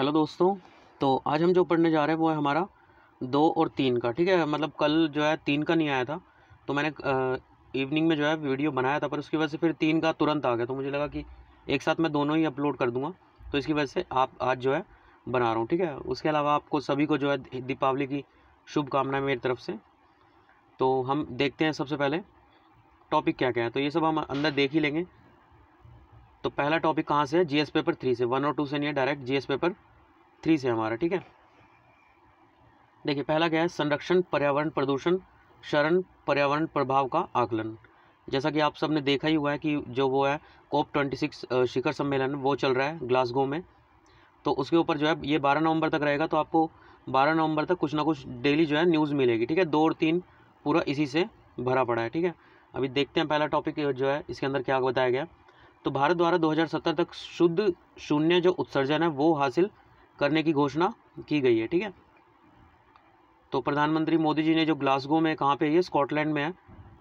Hello दोस्तों। तो आज हम जो पढ़ने जा रहे हैं वो है हमारा 2 और 3 का। ठीक है, मतलब कल जो है 3 का नहीं आया था, तो मैंने इवनिंग में जो है वीडियो बनाया था, पर उसकी वजह से फिर 3 का तुरंत आ गया, तो मुझे लगा कि एक साथ मैं दोनों ही अपलोड कर दूंगा, तो इसकी वजह से आप आज जो है बना रहा हूँ। ठीक है, उसके अलावा आपको सभी को जो है दीपावली की शुभकामनाएं मेरी तरफ से। तो हम देखते हैं सबसे पहले टॉपिक क्या क्या है, तो ये सब हम अंदर देख ही लेंगे। तो पहला टॉपिक कहाँ से है? जीएस पेपर 3 से, 1 और 2 से नहीं है, डायरेक्ट जीएस पेपर 3 से हमारा। ठीक है, देखिए पहला क्या है? संरक्षण पर्यावरण प्रदूषण शरण पर्यावरण प्रभाव का आकलन। जैसा कि आप सब ने देखा ही हुआ है कि जो वो है COP26 शिखर सम्मेलन वो चल रहा है ग्लासगो में, तो उसके ऊपर जो है ये 12 नवंबर तक रहेगा, तो आपको 12 नवंबर तक कुछ ना कुछ डेली जो है न्यूज़ मिलेगी। ठीक है, 2 और 3 पूरा इसी से भरा पड़ा है। ठीक है, अभी देखते हैं पहला टॉपिक जो है इसके अंदर क्या बताया गया। तो भारत द्वारा 2070 तक शुद्ध शून्य जो उत्सर्जन है वो हासिल करने की घोषणा की गई है। ठीक है, तो प्रधानमंत्री मोदी जी ने जो ग्लासगो में, कहाँ पे, ये स्कॉटलैंड में है,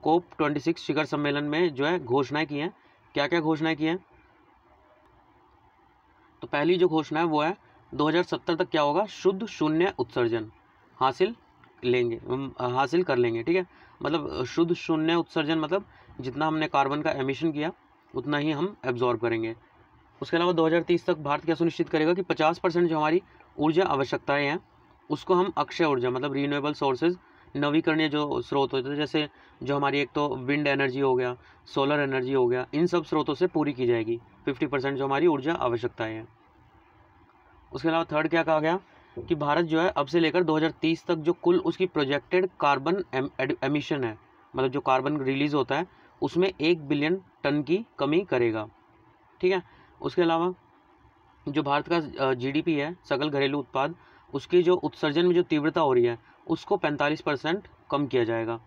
COP26 शिखर सम्मेलन में जो है घोषणाएं की हैं। क्या क्या घोषणाएं की हैं? तो पहली जो घोषणा है वो है 2070 तक क्या होगा? शुद्ध शून्य उत्सर्जन हासिल हासिल कर लेंगे। ठीक है, मतलब शुद्ध शून्य उत्सर्जन मतलब जितना हमने कार्बन का एमिशन किया उतना ही हम एब्जॉर्ब करेंगे। उसके अलावा 2030 तक भारत क्या सुनिश्चित करेगा कि 50% जो हमारी ऊर्जा आवश्यकताएं हैं उसको हम अक्षय ऊर्जा मतलब रीन्यूएबल सोर्सेज, नवीकरणीय जो स्रोत होते हैं, जैसे जो हमारी एक तो विंड एनर्जी हो गया, सोलर एनर्जी हो गया, इन सब स्रोतों से पूरी की जाएगी 50% जो हमारी ऊर्जा आवश्यकताएं हैं। उसके अलावा थर्ड क्या कहा गया कि भारत जो है अब से लेकर 2030 तक जो कुल उसकी प्रोजेक्टेड कार्बन एमिशन है, मतलब जो कार्बन रिलीज होता है, उसमें 1 बिलियन टन की कमी करेगा। ठीक है, उसके अलावा जो भारत का जीडीपी है, सकल घरेलू उत्पाद, उसकी जो उत्सर्जन में जो तीव्रता हो रही है उसको 45% कम किया जाएगा।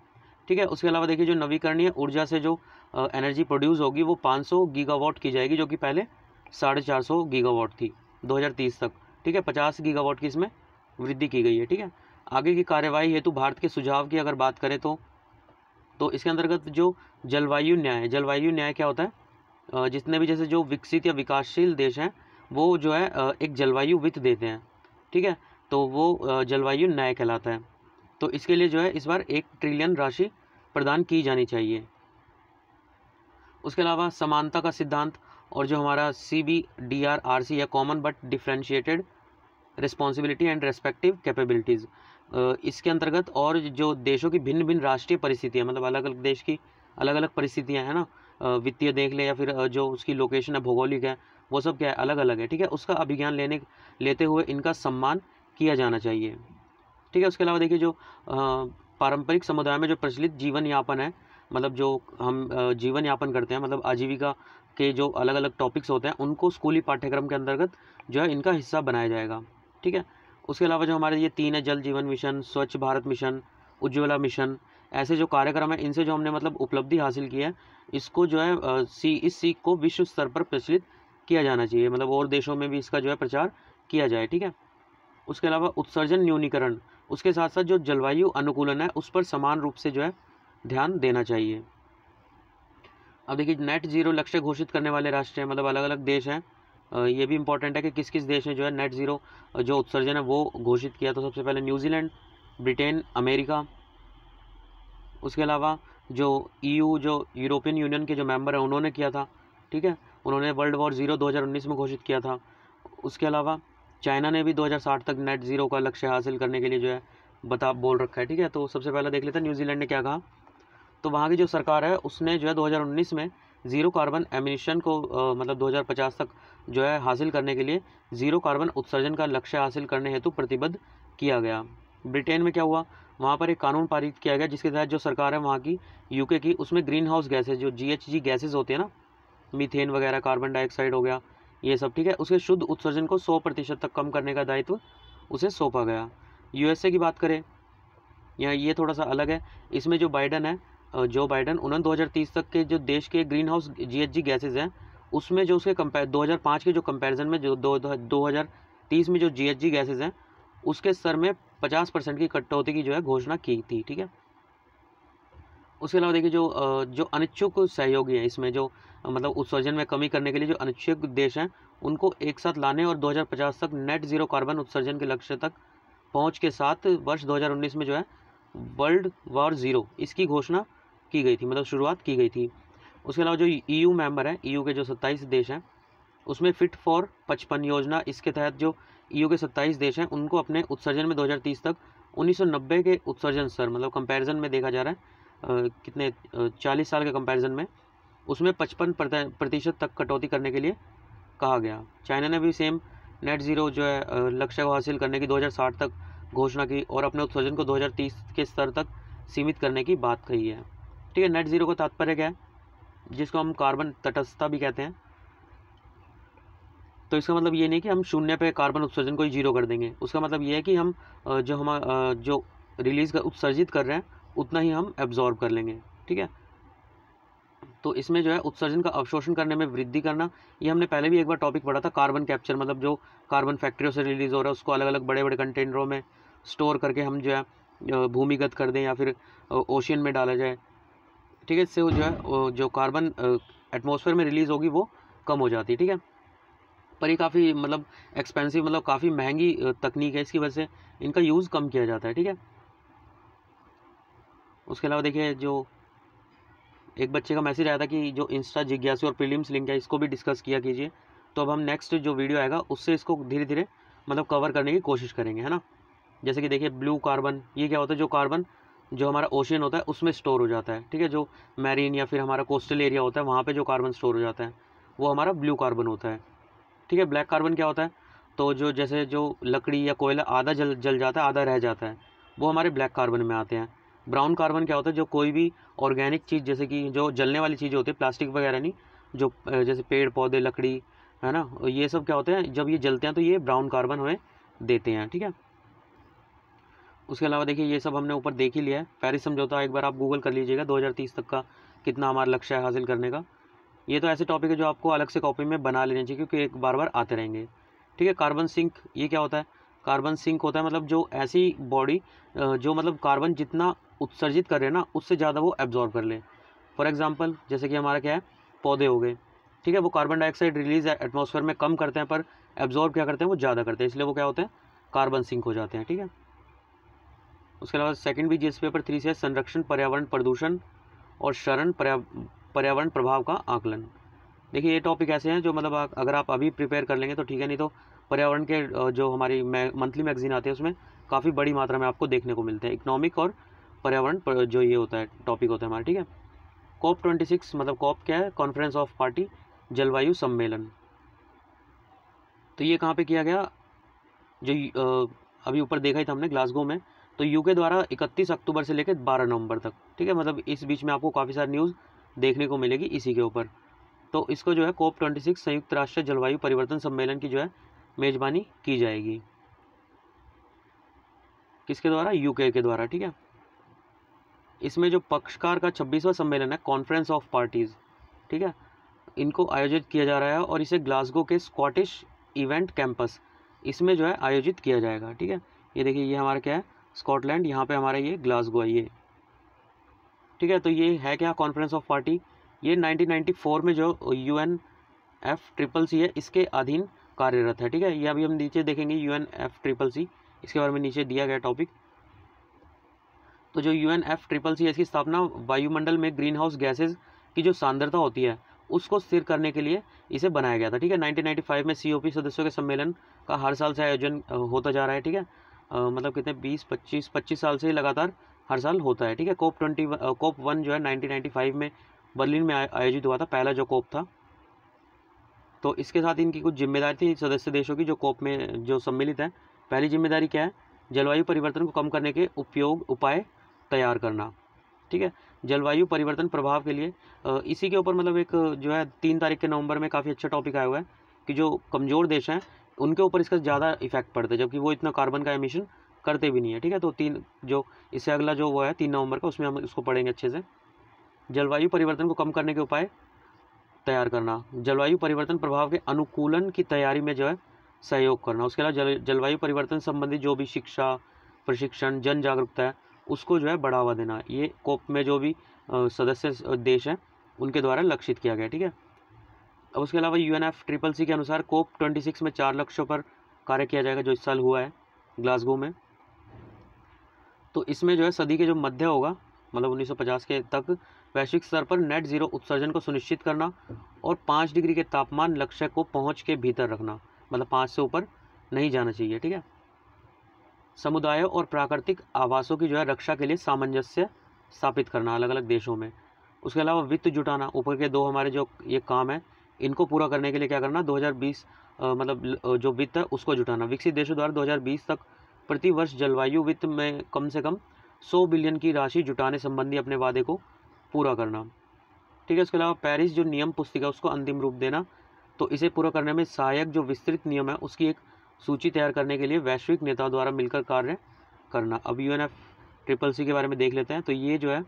ठीक है, उसके अलावा देखिए जो नवीकरणीय ऊर्जा से जो एनर्जी प्रोड्यूस होगी वो 500 गीगावाट की जाएगी, जो कि पहले 450 गीगावाट थी 2030 तक। ठीक है, 50 गीगावाट की इसमें वृद्धि की गई है। ठीक है, आगे की कार्यवाही हेतु भारत के सुझाव की अगर बात करें तो इसके अंतर्गत जो जलवायु न्याय क्या होता है? जितने भी जैसे जो विकसित या विकासशील देश हैं वो जो है एक जलवायु वित्त देते हैं। ठीक है, तो वो जलवायु न्याय कहलाता है। तो इसके लिए जो है इस बार 1 ट्रिलियन राशि प्रदान की जानी चाहिए। उसके अलावा समानता का सिद्धांत और जो हमारा CBDRRC या common but differentiated responsibility and respective capabilities, इसके अंतर्गत और जो देशों की भिन्न भिन्न राष्ट्रीय परिस्थितियाँ, मतलब अलग अलग देश की अलग अलग परिस्थितियाँ हैं ना, वित्तीय देख ले या फिर जो उसकी लोकेशन है, भौगोलिक है, वो सब क्या है, अलग अलग है। ठीक है, उसका अभिज्ञान लेते हुए इनका सम्मान किया जाना चाहिए। ठीक है, उसके अलावा देखिए जो पारंपरिक समुदाय में जो प्रचलित जीवन यापन है, मतलब जो हम जीवन यापन करते हैं, मतलब आजीविका के जो अलग अलग टॉपिक्स होते हैं उनको स्कूली पाठ्यक्रम के अंतर्गत जो है इनका हिस्सा बनाया जाएगा। ठीक है, उसके अलावा जो हमारे ये 3 है, जल जीवन मिशन, स्वच्छ भारत मिशन, उज्ज्वला मिशन, ऐसे जो कार्यक्रम है इनसे जो हमने मतलब उपलब्धि हासिल की है, इसको जो है इस सीख को विश्व स्तर पर प्रचलित किया जाना चाहिए, मतलब और देशों में भी इसका जो है प्रचार किया जाए। ठीक है, उसके अलावा उत्सर्जन न्यूनीकरण, उसके साथ साथ जो जलवायु अनुकूलन है उस पर समान रूप से जो है ध्यान देना चाहिए। अब देखिए नेट जीरो लक्ष्य घोषित करने वाले राष्ट्र हैं, मतलब अलग अलग देश हैं। ये भी इंपॉर्टेंट है कि किस किस देश ने जो है नेट जीरो जो उत्सर्जन है वो घोषित किया। तो सबसे पहले न्यूजीलैंड, ब्रिटेन, अमेरिका। उसके अलावा जो EU जो यूरोपियन यूनियन के जो मेंबर हैं उन्होंने किया था। ठीक है, उन्होंने वर्ल्ड वॉर ज़ीरो 2019 में घोषित किया था। उसके अलावा चाइना ने भी 2060 तक नेट ज़ीरो का लक्ष्य हासिल करने के लिए जो है बोल रखा है। ठीक है, तो सबसे पहले देख लेते हैं न्यूजीलैंड ने क्या कहा। तो वहाँ की जो सरकार है उसने जो है 2019 में ज़ीरो कार्बन एमिशन को मतलब 2050 तक जो है हासिल करने के लिए ज़ीरो कार्बन उत्सर्जन का लक्ष्य हासिल करने हेतु प्रतिबद्ध किया गया। ब्रिटेन में क्या हुआ? वहाँ पर एक कानून पारित किया गया जिसके तहत जो सरकार है वहाँ की, UK की, उसमें ग्रीन हाउस गैसेज जो GHG गैसेज होती है ना, मीथेन वगैरह, कार्बन डाइऑक्साइड हो गया, ये सब। ठीक है, उसके शुद्ध उत्सर्जन को 100% तक कम करने का दायित्व उसे सौंपा गया। USA की बात करें, यहाँ ये थोड़ा सा अलग है। इसमें जो बाइडन है, जो बाइडन, उन्होंने 2030 तक के जो देश के ग्रीन हाउस GHG गैसेज हैं उसमें जो उसके 2005 के जो कंपैरिजन में जो 2030 में जो GHG गैसेज हैं उसके स्तर में 50% की कटौती की जो है घोषणा की थी। ठीक है, उसके अलावा देखिए जो अनिच्छुक सहयोगी हैं इसमें जो मतलब उत्सर्जन में कमी करने के लिए जो अनिच्छुक देश हैं उनको एक साथ लाने और 2050 तक नेट ज़ीरो कार्बन उत्सर्जन के लक्ष्य तक पहुंच के साथ वर्ष 2019 में जो है वर्ल्ड वॉर ज़ीरो इसकी घोषणा की गई थी, मतलब शुरुआत की गई थी। उसके अलावा जो EU मेंबर है, EU के जो 27 देश हैं, उसमें फिट फॉर 55 योजना, इसके तहत जो EU के 27 देश हैं उनको अपने उत्सर्जन में 2030 तक 1990 के उत्सर्जन स्तर, मतलब कंपैरिजन में देखा जा रहा है कितने 40 साल के कंपैरिजन में, उसमें 55% तक कटौती करने के लिए कहा गया। चाइना ने भी सेम नेट ज़ीरो जो है लक्ष्य को हासिल करने की 2060 तक घोषणा की और अपने उत्सर्जन को 2030 के स्तर तक सीमित करने की बात कही है। ठीक है, नेट ज़ीरो का तात्पर्य क्या है, जिसको हम कार्बन तटस्थता भी कहते हैं। तो इसका मतलब ये नहीं कि हम शून्य पे कार्बन उत्सर्जन को ही जीरो कर देंगे, उसका मतलब ये है कि हम जो रिलीज़ उत्सर्जित कर रहे हैं उतना ही हम एब्जॉर्ब कर लेंगे। ठीक है, तो इसमें जो है उत्सर्जन का अवशोषण करने में वृद्धि करना, ये हमने पहले भी एक बार टॉपिक पढ़ा था, कार्बन कैप्चर, मतलब जो कार्बन फैक्ट्रियों से रिलीज़ हो रहा है उसको अलग अलग बड़े बड़े कंटेनरों में स्टोर करके हम जो है भूमिगत कर दें या फिर ओशियन में डाला जाए। ठीक है, इससे वो जो है जो कार्बन एटमॉस्फेयर में रिलीज़ होगी वो कम हो जाती है। ठीक है, पर ये काफ़ी मतलब एक्सपेंसिव, मतलब काफ़ी महंगी तकनीक है, इसकी वजह से इनका यूज़ कम किया जाता है। ठीक है, उसके अलावा देखिए जो एक बच्चे का मैसेज आया था कि जो इंस्टा जिज्ञासु और प्रीलिम्स लिंक है इसको भी डिस्कस किया कीजिए। तो अब हम नेक्स्ट जो वीडियो आएगा उससे इसको धीरे धीरे मतलब कवर करने की कोशिश करेंगे, है ना। जैसे कि देखिए ब्लू कार्बन, ये क्या होता है, जो कार्बन जो हमारा ओशियन होता है उसमें स्टोर हो जाता है। ठीक है, जो मैरीन या फिर हमारा कोस्टल एरिया होता है वहाँ पे जो कार्बन स्टोर हो जाता है वो हमारा ब्लू कार्बन होता है। ठीक है, ब्लैक कार्बन क्या होता है, तो जो जैसे जो लकड़ी या कोयला आधा जल जाता है आधा रह जाता है वो हमारे ब्लैक कार्बन में आते हैं। ब्राउन कार्बन क्या होता है, जो कोई भी ऑर्गेनिक चीज़ जैसे कि जो जलने वाली चीज़ें होती है, प्लास्टिक वगैरह नहीं, जो जैसे पेड़ पौधे लकड़ी है ना, ये सब क्या होते हैं जब ये जलते हैं तो ये ब्राउन कार्बन हमें देते हैं। ठीक है, उसके अलावा देखिए ये सब हमने ऊपर देख ही लिया है। पेरिस समझौता एक बार आप गूगल कर लीजिएगा 2030 तक का कितना हमारा लक्ष्य है हासिल करने का। ये तो ऐसे टॉपिक है जो आपको अलग से कॉपी में बना लेने चाहिए क्योंकि एक बार बार आते रहेंगे। ठीक है, कार्बन सिंक, ये क्या होता है, कार्बन सिंक होता है मतलब जो ऐसी बॉडी जो मतलब कार्बन जितना उत्सर्जित कर रहे हैं ना उससे ज़्यादा वो एब्जॉर्ब कर ले। फॉर एग्जांपल जैसे कि हमारा क्या है, पौधे हो गए। ठीक है, वो कार्बन डाइऑक्साइड रिलीज एटमॉस्फेयर में कम करते हैं पर एब्जॉर्ब क्या करते हैं, वो ज़्यादा करते हैं, इसलिए वो क्या होते हैं, कार्बन सिंक हो जाते हैं। ठीक है, उसके अलावा सेकंड भी जीएस पेपर 3 से है, संरक्षण पर्यावरण प्रदूषण और शरण पर्यावरण प्रभाव का आकलन। देखिए ये टॉपिक ऐसे हैं जो मतलब अगर आप अभी प्रिपेयर कर लेंगे तो ठीक है, नहीं तो पर्यावरण के जो हमारी मंथली मैगजीन आते हैं उसमें काफ़ी बड़ी मात्रा में आपको देखने को मिलते हैं। इकोनॉमिक और पर्यावरण जो ये होता है टॉपिक होता है हमारा। ठीक है, COP26 मतलब कॉप क्या है, कॉन्फ्रेंस ऑफ पार्टी जलवायु सम्मेलन। तो ये कहाँ पे किया गया, जो अभी ऊपर देखा ही था हमने ग्लासगो में। तो यूके द्वारा 31 अक्टूबर से लेकर 12 नवंबर तक। ठीक है, मतलब इस बीच में आपको काफ़ी सारी न्यूज़ देखने को मिलेगी इसी के ऊपर। तो इसको जो है COP26 संयुक्त राष्ट्र जलवायु परिवर्तन सम्मेलन की जो है मेज़बानी की जाएगी, किसके द्वारा, यूके के द्वारा। ठीक है, इसमें जो पक्षकार का 26वां सम्मेलन है, कॉन्फ्रेंस ऑफ पार्टीज़, ठीक है, इनको आयोजित किया जा रहा है और इसे ग्लासगो के स्कॉटिश इवेंट कैंपस इसमें जो है आयोजित किया जाएगा। ठीक है, ये देखिए ये हमारा क्या है, स्कॉटलैंड, यहाँ पे हमारा ये ग्लासगो है ये। ठीक है, तो ये है क्या, कॉन्फ्रेंस ऑफ पार्टी, ये 1994 में जो UNFCCC है इसके अधीन कार्यरत है। ठीक है, ये अभी हम नीचे देखेंगे UNFCCC, इसके बारे में नीचे दिया गया टॉपिक। तो जो UNFCCC है इसकी स्थापना वायुमंडल में ग्रीन हाउस गैसेज की जो सांद्रता होती है उसको स्थिर करने के लिए इसे बनाया गया था। ठीक है, 1995 में COP सदस्यों के सम्मेलन का हर साल से आयोजन होता जा रहा है। ठीक है, मतलब कितने 25 साल से लगातार हर साल होता है। ठीक है, COP1 जो है 1995 में बर्लिन में आयोजित हुआ था, पहला जो COP था। तो इसके साथ इनकी कुछ जिम्मेदारी थी सदस्य देशों की जो COP में जो सम्मिलित है। पहली जिम्मेदारी क्या है, जलवायु परिवर्तन को कम करने के उपाय तैयार करना। ठीक है, जलवायु परिवर्तन प्रभाव के लिए इसी के ऊपर मतलब एक जो है 3 तारीख के नवंबर में काफ़ी अच्छा टॉपिक आया हुआ है कि जो कमज़ोर देश हैं उनके ऊपर इसका ज़्यादा इफेक्ट पड़ता है जबकि वो इतना कार्बन का एमिशन करते भी नहीं है। ठीक है, तो 3 जो इससे अगला जो वो है 3 नवंबर का, उसमें हम इसको पढ़ेंगे अच्छे से। जलवायु परिवर्तन को कम करने के उपाय तैयार करना, जलवायु परिवर्तन प्रभाव के अनुकूलन की तैयारी में जो है सहयोग करना। उसके अलावा जलवायु परिवर्तन संबंधी जो भी शिक्षा, प्रशिक्षण, जन जागरूकता है उसको जो है बढ़ावा देना, ये COP में जो भी सदस्य देश हैं उनके द्वारा लक्षित किया गया। ठीक है, अब उसके अलावा UNFCCC के अनुसार COP26 में 4 लक्ष्यों पर कार्य किया जाएगा जो इस साल हुआ है ग्लासगो में। तो इसमें जो है सदी के जो मध्य होगा मतलब 1950 के तक वैश्विक स्तर पर नेट जीरो उत्सर्जन को सुनिश्चित करना और 5 डिग्री के तापमान लक्ष्य को पहुंच के भीतर रखना, मतलब 5 से ऊपर नहीं जाना चाहिए, ठीक है। समुदायों और प्राकृतिक आवासों की जो है रक्षा के लिए सामंजस्य स्थापित करना अलग अलग देशों में। उसके अलावा वित्त जुटाना, ऊपर के दो हमारे जो ये काम है इनको पूरा करने के लिए क्या करना, 2020 मतलब जो वित्त है उसको जुटाना। विकसित देशों द्वारा 2020 तक प्रति वर्ष जलवायु वित्त में कम से कम 100 बिलियन की राशि जुटाने संबंधी अपने वादे को पूरा करना, ठीक है। उसके अलावा पेरिस जो नियम पुस्तिका उसको अंतिम रूप देना, तो इसे पूरा करने में सहायक जो विस्तृत नियम है उसकी एक सूची तैयार करने के लिए वैश्विक नेताओं द्वारा मिलकर कार्य करना। अब UNFCCC के बारे में देख लेते हैं। तो ये जो है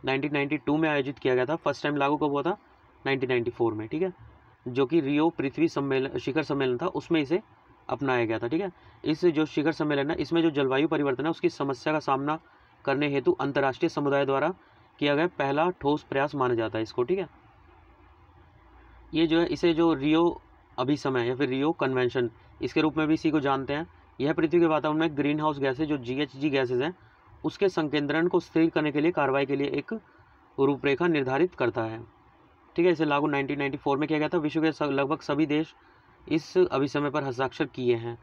1992 में आयोजित किया गया था, फर्स्ट टाइम लागू कब हुआ था 1994 में, ठीक है, जो कि रियो पृथ्वी सम्मेलन शिखर सम्मेलन था उसमें इसे अपनाया गया था, ठीक है। इस जो शिखर सम्मेलन है इसमें जो जलवायु परिवर्तन है उसकी समस्या का सामना करने हेतु अंतर्राष्ट्रीय समुदाय द्वारा किया गया पहला ठोस प्रयास माना जाता है इसको, ठीक है। ये जो है इसे जो रियो अभिसमय या फिर रियो कन्वेंशन इसके रूप में भी इसी को जानते हैं। यह पृथ्वी के वातावरण में ग्रीन हाउस गैसेज जो GHG गैसेज हैं उसके संकेंद्रण को स्थिर करने के लिए कार्रवाई के लिए एक रूपरेखा निर्धारित करता है, ठीक है। इसे लागू 1994 में किया गया था। विश्व के लगभग सभी देश इस अभिसमय पर हस्ताक्षर किए हैं।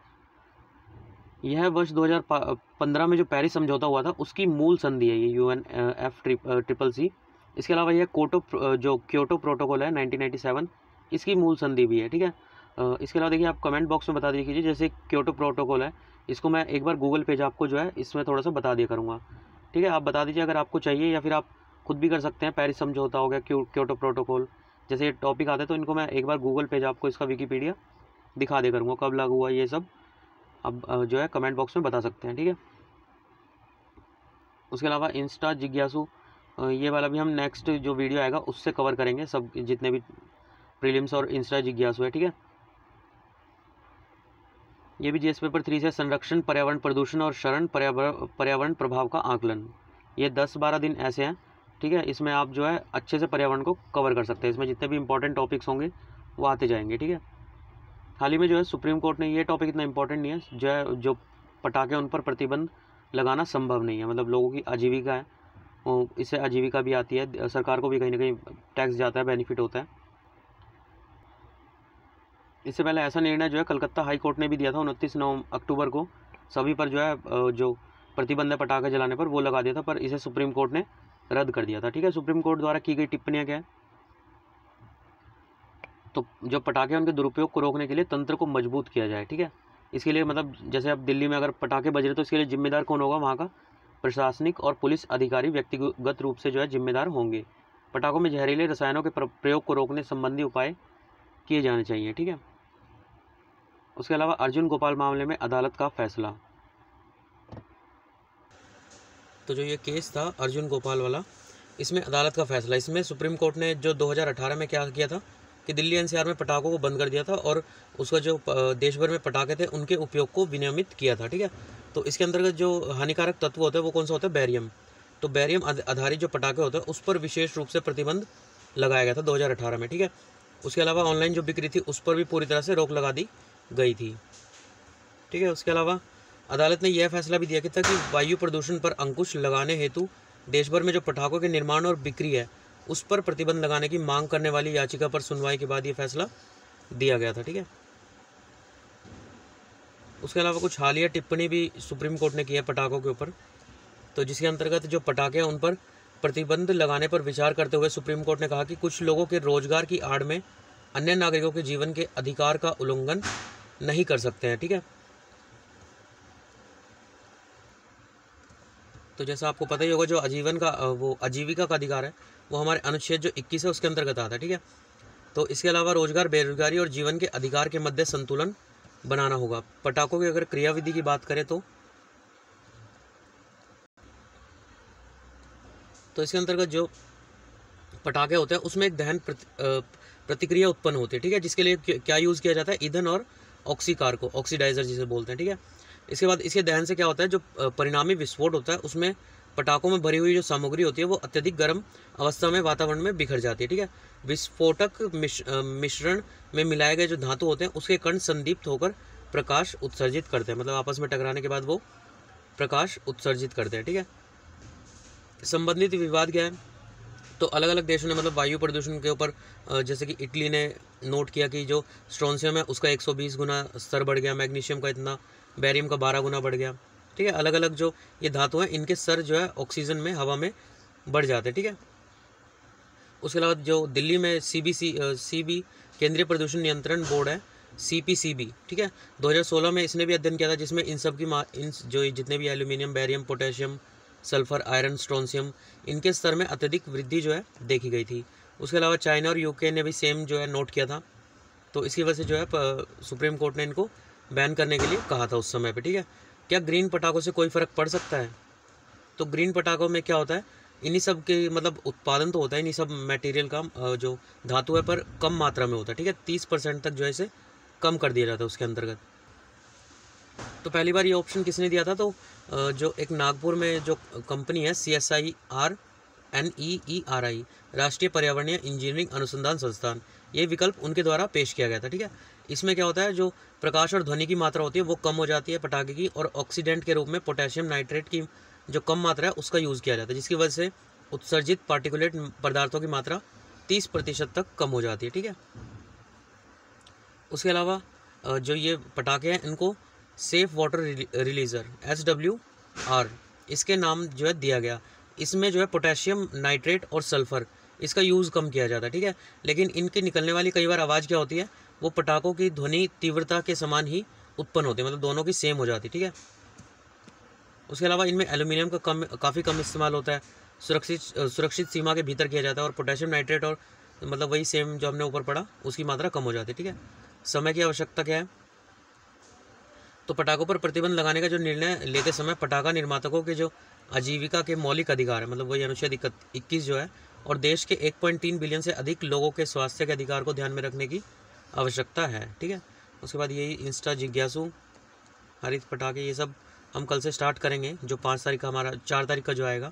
यह वर्ष 2015 में जो पेरिस समझौता हुआ था उसकी मूल संधि है ये UNFCCC। इसके अलावा यह क्योटो प्रोटोकॉल है 1997 इसकी मूल संधि भी है, ठीक है। इसके अलावा देखिए आप कमेंट बॉक्स में बता दीजिए, जैसे क्योटो प्रोटोकॉल है इसको मैं एक बार गूगल पेज आपको जो है इसमें थोड़ा सा बता दिया करूँगा, ठीक है। आप बता दीजिए अगर आपको चाहिए या फिर आप खुद भी कर सकते हैं। पेरिस समझौता हो गया, क्योटो प्रोटोकॉल, जैसे ये टॉपिक आता है तो इनको मैं एक बार गूगल पेज आपको इसका विकीपीडिया दिखा दे करूँगा कब लागू हुआ ये सब, अब जो है कमेंट बॉक्स में बता सकते हैं, ठीक है। उसके अलावा इंस्टा जिज्ञासु ये वाला भी हम नेक्स्ट जो वीडियो आएगा उससे कवर करेंगे, सब जितने भी प्रीलिम्स और इंस्टा जिज्ञासु है, ठीक है। ये भी GS पेपर 3 से संरक्षण, पर्यावरण प्रदूषण और शरण, पर्यावरण प्रभाव का आकलन, ये 10-12 दिन ऐसे हैं, ठीक है। इसमें आप जो है अच्छे से पर्यावरण को कवर कर सकते हैं। इसमें जितने भी इंपॉर्टेंट टॉपिक्स होंगे वो आते जाएंगे, ठीक है। हाल ही में जो है सुप्रीम कोर्ट ने, ये टॉपिक इतना इंपॉर्टेंट नहीं है, जो पटाखे उन पर प्रतिबंध लगाना संभव नहीं है, मतलब लोगों की आजीविका है, इससे आजीविका भी आती है, सरकार को भी कहीं ना कहीं टैक्स जाता है, बेनिफिट होता है। इससे पहले ऐसा निर्णय जो है कलकत्ता हाई कोर्ट ने भी दिया था 29 अक्टूबर को, सभी पर जो है जो प्रतिबंध है पटाखे जलाने पर वो लगा दिया था, पर इसे सुप्रीम कोर्ट ने रद्द कर दिया था, ठीक है। सुप्रीम कोर्ट द्वारा की गई टिप्पणियाँ क्या है, तो जो पटाखे उनके दुरुपयोग को रोकने के लिए तंत्र को मजबूत किया जाए, ठीक है। इसके लिए मतलब जैसे अब दिल्ली में अगर पटाखे बज रहे तो इसके लिए जिम्मेदार कौन होगा, वहाँ का प्रशासनिक और पुलिस अधिकारी व्यक्तिगत रूप से जो है जिम्मेदार होंगे। पटाखों में जहरीले रसायनों के प्रयोग को रोकने संबंधी उपाय किए जाने चाहिए, ठीक है। उसके अलावा अर्जुन गोपाल मामले में अदालत का फैसला, तो जो ये केस था अर्जुन गोपाल वाला, इसमें अदालत का फैसला, इसमें सुप्रीम कोर्ट ने जो 2018 में क्या किया था कि दिल्ली NCR में पटाखों को बंद कर दिया था और उसका जो देश भर में पटाखे थे उनके उपयोग को विनियमित किया था, ठीक है। तो इसके अंतर्गत जो हानिकारक तत्व होता है वो कौन सा होता है, बैरियम। तो बैरियम आधारित जो पटाखे होते हैं उस पर विशेष रूप से प्रतिबंध लगाया गया था 2018 में, ठीक है। उसके अलावा ऑनलाइन जो बिक्री थी उस पर भी पूरी तरह से रोक लगा दी गई थी, ठीक है। उसके अलावा अदालत ने यह फैसला भी दिया था कि वायु प्रदूषण पर अंकुश लगाने हेतु देश भर में जो पटाखों के निर्माण और बिक्री है उस पर प्रतिबंध लगाने की मांग करने वाली याचिका पर सुनवाई के बाद ये फैसला दिया गया था, ठीक है। उसके अलावा कुछ हालिया टिप्पणी भी सुप्रीम कोर्ट ने की है पटाखों के ऊपर, तो जिसके अंतर्गत जो पटाखे हैं उन पर प्रतिबंध लगाने पर विचार करते हुए सुप्रीम कोर्ट ने कहा कि कुछ लोगों के रोजगार की आड़ में अन्य नागरिकों के जीवन के अधिकार का उल्लंघन नहीं कर सकते हैं, ठीक है। तो जैसा आपको पता ही होगा जो वो आजीविका का अधिकार है वो हमारे अनुच्छेद जो 21 है उसके अंतर्गत आता है, ठीक है। तो इसके अलावा रोजगार, बेरोजगारी और जीवन के अधिकार के मध्य संतुलन बनाना होगा। पटाखों की अगर क्रियाविधि की बात करें तो इसके अंतर्गत जो पटाखे होते हैं उसमें एक दहन प्रतिक्रिया उत्पन्न होती है, ठीक है, जिसके लिए क्या यूज़ किया जाता है, ईंधन और ऑक्सीकार को, ऑक्सीडाइजर जिसे बोलते हैं, ठीक है। इसके बाद इसके दहन से क्या होता है, जो परिणामी विस्फोट होता है उसमें पटाखों में भरी हुई जो सामग्री होती है वो अत्यधिक गर्म अवस्था में वातावरण में बिखर जाती है, ठीक है। विस्फोटक मिश्रण में मिलाए गए जो धातु होते हैं उसके कण संदीप्त होकर प्रकाश उत्सर्जित करते हैं, मतलब आपस में टकराने के बाद वो प्रकाश उत्सर्जित करते हैं, ठीक है। संबंधित विवाद क्या है, तो अलग अलग देशों ने मतलब वायु प्रदूषण के ऊपर जैसे कि इटली ने नोट किया कि जो स्ट्रोंशियम है उसका 120 गुना स्तर बढ़ गया, मैग्नीशियम का इतना, बेरियम का 12 गुना बढ़ गया, ठीक है। अलग अलग जो ये धातु हैं इनके स्तर जो है ऑक्सीजन में, हवा में बढ़ जाते हैं, ठीक है। उसके अलावा जो दिल्ली में सीबी केंद्रीय प्रदूषण नियंत्रण बोर्ड है, CPCB, ठीक है, 2016 में इसने भी अध्ययन किया था जिसमें इन सब की इन जो जितने भी aluminium, barium, potassium, sulphur, iron, strontium, इनके स्तर में अत्यधिक वृद्धि जो है देखी गई थी। उसके अलावा चाइना और UK ने भी सेम जो है नोट किया था, तो इसकी वजह से जो है सुप्रीम कोर्ट ने इनको बैन करने के लिए कहा था उस समय पे, ठीक है। क्या ग्रीन पटाखों से कोई फ़र्क पड़ सकता है, तो ग्रीन पटाखों में क्या होता है, इन्हीं सब के मतलब उत्पादन तो होता है इन्हीं सब मटेरियल का जो धातु है पर कम मात्रा में होता है, ठीक है। 30% तक जो है इसे कम कर दिया जाता है उसके अंतर्गत। तो पहली बार ये ऑप्शन किसने दिया था, तो जो एक नागपुर में जो कंपनी है CSIR-NEERI, राष्ट्रीय पर्यावरणीय इंजीनियरिंग अनुसंधान संस्थान, ये विकल्प उनके द्वारा पेश किया गया था, ठीक है। इसमें क्या होता है, जो प्रकाश और ध्वनि की मात्रा होती है वो कम हो जाती है पटाखे की, और ऑक्सीडेंट के रूप में पोटेशियम नाइट्रेट की जो कम मात्रा है उसका यूज़ किया जाता है, जिसकी वजह से उत्सर्जित पार्टिकुलेट पदार्थों की मात्रा 30% तक कम हो जाती है, ठीक है। उसके अलावा जो ये पटाखे हैं इनको सेफ वाटर रिलीजर SWR इसके नाम जो है दिया गया। इसमें जो है पोटेशियम नाइट्रेट और सल्फर इसका यूज़ कम किया जाता है, ठीक है। लेकिन इनके निकलने वाली कई बार आवाज़ क्या होती है, वो पटाखों की ध्वनि तीव्रता के समान ही उत्पन्न होती है, मतलब दोनों की सेम हो जाती है, ठीक है। उसके अलावा इनमें एल्यूमिनियम का काफ़ी कम इस्तेमाल होता है, सुरक्षित सीमा के भीतर किया जाता है, और पोटेशियम नाइट्रेट और मतलब वही सेम जो हमने ऊपर पढ़ा उसकी मात्रा कम हो जाती है, ठीक है। समय की आवश्यकता क्या है, तो पटाखों पर प्रतिबंध लगाने का जो निर्णय लेते समय पटाखा निर्माताओं के जो आजीविका के मौलिक अधिकार है, मतलब वही अनुच्छेद 21 जो है, और देश के 1.3 बिलियन से अधिक लोगों के स्वास्थ्य के अधिकार को ध्यान में रखने की आवश्यकता है, ठीक है। उसके बाद यही इंस्टा जिज्ञासु, हरित पटाखे, ये सब हम कल से स्टार्ट करेंगे, जो 5 तारीख का हमारा 4 तारीख का जो आएगा।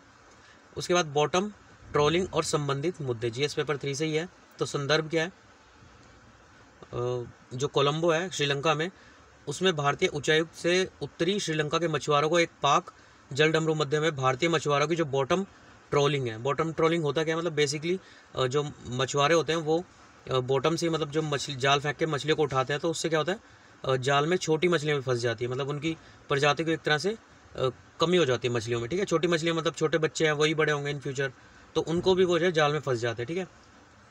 उसके बाद बॉटम ट्रोलिंग और संबंधित मुद्दे, GS पेपर 3 से ही है। तो संदर्भ क्या है, जो कोलंबो है श्रीलंका में, उसमें भारतीय उच्चायुक्त से उत्तरी श्रीलंका के मछुआरों को एक पाक जलडमरू मध्य में भारतीय मछुआरों की जो बॉटम ट्रोलिंग है, बॉटम ट्रोलिंग होता क्या है, मतलब बेसिकली जो मछुआरे होते हैं वो बॉटम से मतलब जो मछली जाल फेंक के मछलियों को उठाते हैं, तो उससे क्या होता है, जाल में छोटी मछलियाँ भी फंस जाती है, मतलब उनकी प्रजाति को एक तरह से कमी हो जाती है मछलियों में, ठीक है। छोटी मछलियाँ मतलब छोटे बच्चे हैं वही बड़े होंगे इन फ्यूचर, तो उनको भी वो जो है जाल में फंस जाते हैं, ठीक है।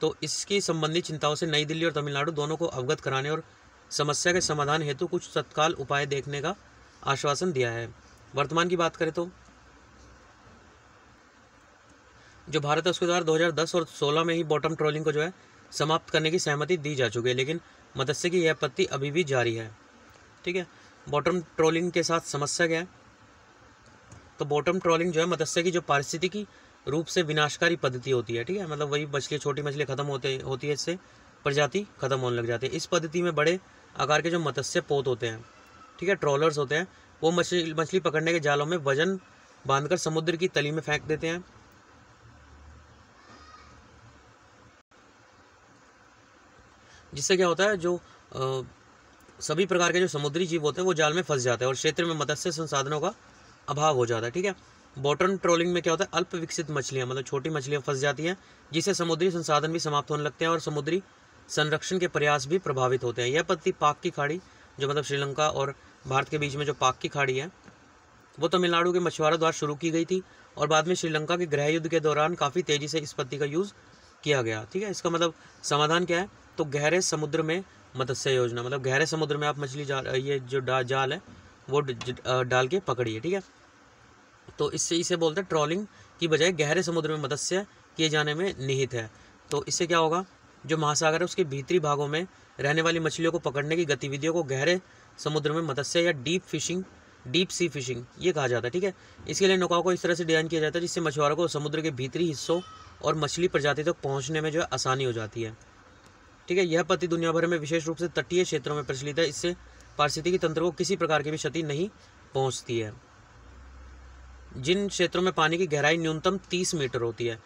तो इसकी संबंधित चिंताओं से नई दिल्ली और तमिलनाडु दोनों को अवगत कराने और समस्या के समाधान हेतु कुछ तत्काल उपाय देखने का आश्वासन दिया है। वर्तमान की बात करें तो जो भारत है उसके द्वारा 2010 और 16 में ही बॉटम ट्रोलिंग को जो है समाप्त करने की सहमति दी जा चुकी है, लेकिन मत्स्य की यह आपत्ति अभी भी जारी है, ठीक है। बॉटम ट्रोलिंग के साथ समस्या क्या है, तो बॉटम ट्रोलिंग जो है मत्स्य की जो पारिस्थितिकी रूप से विनाशकारी पद्धति होती है, ठीक है, मतलब वही मछली छोटी मछली खत्म होती है, इससे प्रजाति खत्म होने लग जाती है। इस पद्धति में बड़े आकार के जो मत्स्य पोत होते हैं, ठीक है, ट्रोलर्स होते हैं, वो मछली पकड़ने के जालों में वजन बांधकर समुद्र की तली में फेंक देते हैं, जिससे क्या होता है, जो सभी प्रकार के जो समुद्री जीव होते हैं वो जाल में फंस जाते हैं और क्षेत्र में मत्स्य संसाधनों का अभाव हो जाता है, ठीक है। बॉटम ट्रोलिंग में क्या होता है, अल्प विकसित मछलियाँ मतलब छोटी मछलियाँ फंस जाती हैं, जिससे समुद्री संसाधन भी समाप्त होने लगते हैं और समुद्री संरक्षण के प्रयास भी प्रभावित होते हैं। यह पद्धति पाक की खाड़ी, जो मतलब श्रीलंका और भारत के बीच में जो पाक की खाड़ी है, वो तमिलनाडु के मछुआरों द्वारा शुरू की गई थी और बाद में श्रीलंका के गृह युद्ध के दौरान काफ़ी तेज़ी से इस पद्धति का यूज़ किया गया, ठीक है। इसका मतलब समाधान क्या है, तो गहरे समुद्र में मत्स्य योजना, मतलब गहरे समुद्र में आप मछली जाल, ये जो जाल है वो डाल के पकड़िए, ठीक है। तो इससे इसे बोलते हैं ट्रोलिंग की बजाय गहरे समुद्र में मत्स्य किए जाने में निहित है। तो इससे क्या होगा, जो महासागर है उसके भीतरी भागों में रहने वाली मछलियों को पकड़ने की गतिविधियों को गहरे समुद्र में मत्स्य या डीप सी फिशिंग ये कहा जाता है, ठीक है। इसके लिए नौकाओं को इस तरह से डिजाइन किया जाता है जिससे मछुआरों को समुद्र के भीतरी हिस्सों और मछली प्रजाति तक पहुँचने में जो है आसानी हो जाती है, ठीक है। यह पद्धति दुनिया भर में विशेष रूप से तटीय क्षेत्रों में प्रचलित है। इससे पारिस्थितिकी तंत्र को किसी प्रकार की भी क्षति नहीं पहुँचती है। जिन क्षेत्रों में पानी की गहराई न्यूनतम 30 मीटर होती है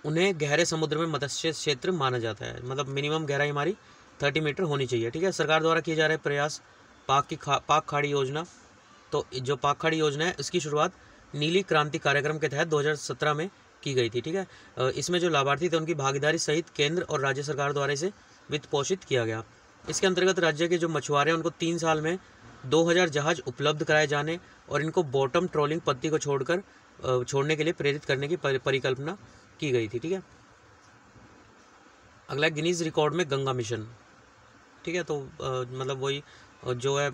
उन्हें गहरे समुद्र में मत्स्य क्षेत्र माना जाता है। मतलब मिनिमम गहराई हमारी 30 मीटर होनी चाहिए, ठीक है। सरकार द्वारा किए जा रहे प्रयास पाक खाड़ी योजना। तो जो पाक खाड़ी योजना है इसकी शुरुआत नीली क्रांति कार्यक्रम के तहत 2017 में की गई थी, ठीक है। इसमें जो लाभार्थी थे उनकी भागीदारी सहित केंद्र और राज्य सरकार द्वारा इसे वित्त पोषित किया गया। इसके अंतर्गत राज्य के जो मछुआरे हैं उनको 3 साल में 2000 जहाज उपलब्ध कराए जाने और इनको बॉटम ट्रोलिंग पद्धति को छोड़ने के लिए प्रेरित करने की परिकल्पना की गई थी, ठीक है। अगला गिनीज रिकॉर्ड में गंगा मिशन, ठीक है। तो मतलब वही जो है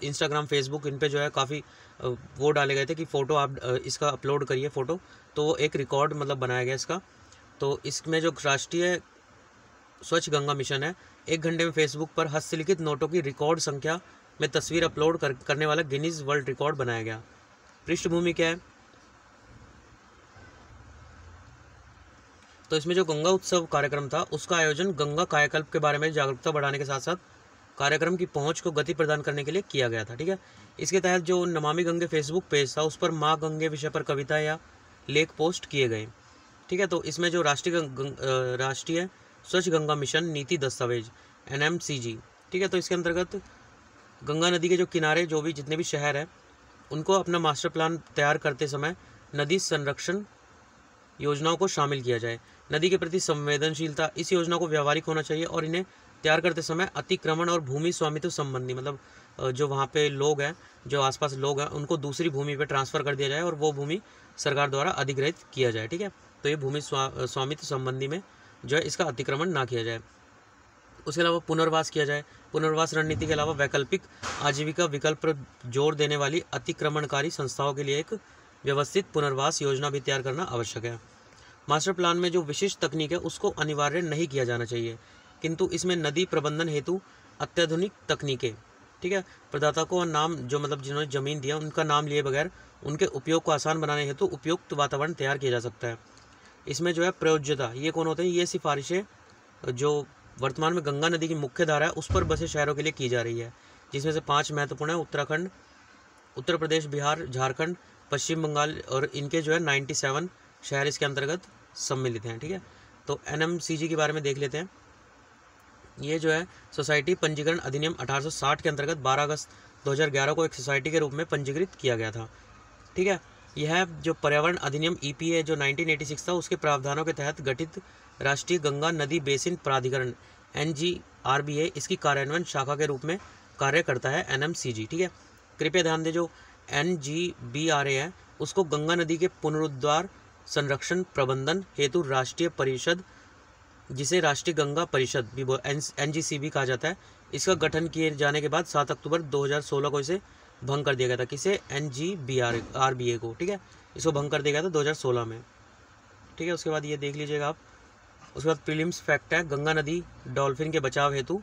इंस्टाग्राम फेसबुक इन पे जो है काफ़ी वो डाले गए थे कि फ़ोटो आप इसका अपलोड करिए फ़ोटो, तो एक रिकॉर्ड मतलब बनाया गया इसका। तो इसमें जो राष्ट्रीय स्वच्छ गंगा मिशन है 1 घंटे में फेसबुक पर हस्तलिखित नोटों की रिकॉर्ड संख्या में तस्वीर अपलोड करने वाला गिनीज वर्ल्ड रिकॉर्ड बनाया गया। पृष्ठभूमि क्या है, तो इसमें जो गंगा उत्सव कार्यक्रम था उसका आयोजन गंगा कायाकल्प के बारे में जागरूकता बढ़ाने के साथ साथ कार्यक्रम की पहुंच को गति प्रदान करने के लिए किया गया था, ठीक है। इसके तहत जो नमामि गंगे फेसबुक पेज था उस पर माँ गंगे विषय पर कविता या लेख पोस्ट किए गए, ठीक है। तो इसमें जो राष्ट्रीय स्वच्छ गंगा मिशन नीति दस्तावेज NMCG, ठीक है। तो इसके अंतर्गत गंगा नदी के जो किनारे जो भी जितने भी शहर हैं उनको अपना मास्टर प्लान तैयार करते समय नदी संरक्षण योजनाओं को शामिल किया जाए। नदी के प्रति संवेदनशीलता, इस योजना को व्यावहारिक होना चाहिए और इन्हें तैयार करते समय अतिक्रमण और भूमि स्वामित्व संबंधी मतलब जो वहाँ पे लोग हैं, जो आसपास लोग हैं, उनको दूसरी भूमि पे ट्रांसफ़र कर दिया जाए और वो भूमि सरकार द्वारा अधिग्रहित किया जाए, ठीक है। तो ये भूमि स्वामित्व संबंधी में जो है इसका अतिक्रमण ना किया जाए। उसके अलावा पुनर्वास किया जाए। पुनर्वास रणनीति के अलावा वैकल्पिक आजीविका विकल्प पर जोर देने वाली अतिक्रमणकारी संस्थाओं के लिए एक व्यवस्थित पुनर्वास योजना भी तैयार करना आवश्यक है। मास्टर प्लान में जो विशिष्ट तकनीक है उसको अनिवार्य नहीं किया जाना चाहिए, किंतु इसमें नदी प्रबंधन हेतु अत्याधुनिक तकनीकें, ठीक है, प्रदाता को नाम जो मतलब जिन्होंने ज़मीन दिया उनका नाम लिए बगैर उनके उपयोग को आसान बनाने हेतु उपयुक्त वातावरण तैयार किया जा सकता है। इसमें जो है प्रयोज्यता, ये कौन होते हैं, ये सिफारिशें जो वर्तमान में गंगा नदी की मुख्य धारा है उस पर बसे शहरों के लिए की जा रही है, जिसमें से 5 महत्वपूर्ण है उत्तराखंड, उत्तर प्रदेश, बिहार, झारखंड, पश्चिम बंगाल और इनके जो है 97 शहर इसके अंतर्गत सम्मिलित हैं, ठीक है। तो NMCG के बारे में देख लेते हैं। ये जो है सोसाइटी पंजीकरण अधिनियम 1860 के अंतर्गत 12 अगस्त 2011 को एक सोसाइटी के रूप में पंजीकृत किया गया था, ठीक है। यह जो पर्यावरण अधिनियम EPA जो 1986 था उसके प्रावधानों के तहत गठित राष्ट्रीय गंगा नदी बेसिन प्राधिकरण NGRBA इसकी कार्यान्वयन शाखा के रूप में कार्य करता है NMCG, ठीक है। कृपया ध्यान दें जो NGBRA है उसको गंगा नदी के पुनरुद्धार संरक्षण प्रबंधन हेतु राष्ट्रीय परिषद, जिसे राष्ट्रीय गंगा परिषद भी NGCB कहा जाता है, इसका गठन किए जाने के बाद 7 अक्टूबर 2016 को इसे भंग कर दिया गया था। किसे, NGRBA को, ठीक है। इसको भंग कर दिया गया था 2016 में, ठीक है। उसके बाद ये देख लीजिएगा आप। उसके बाद प्रीलिम्स फैक्ट है, गंगा नदी डॉल्फिन के बचाव हेतु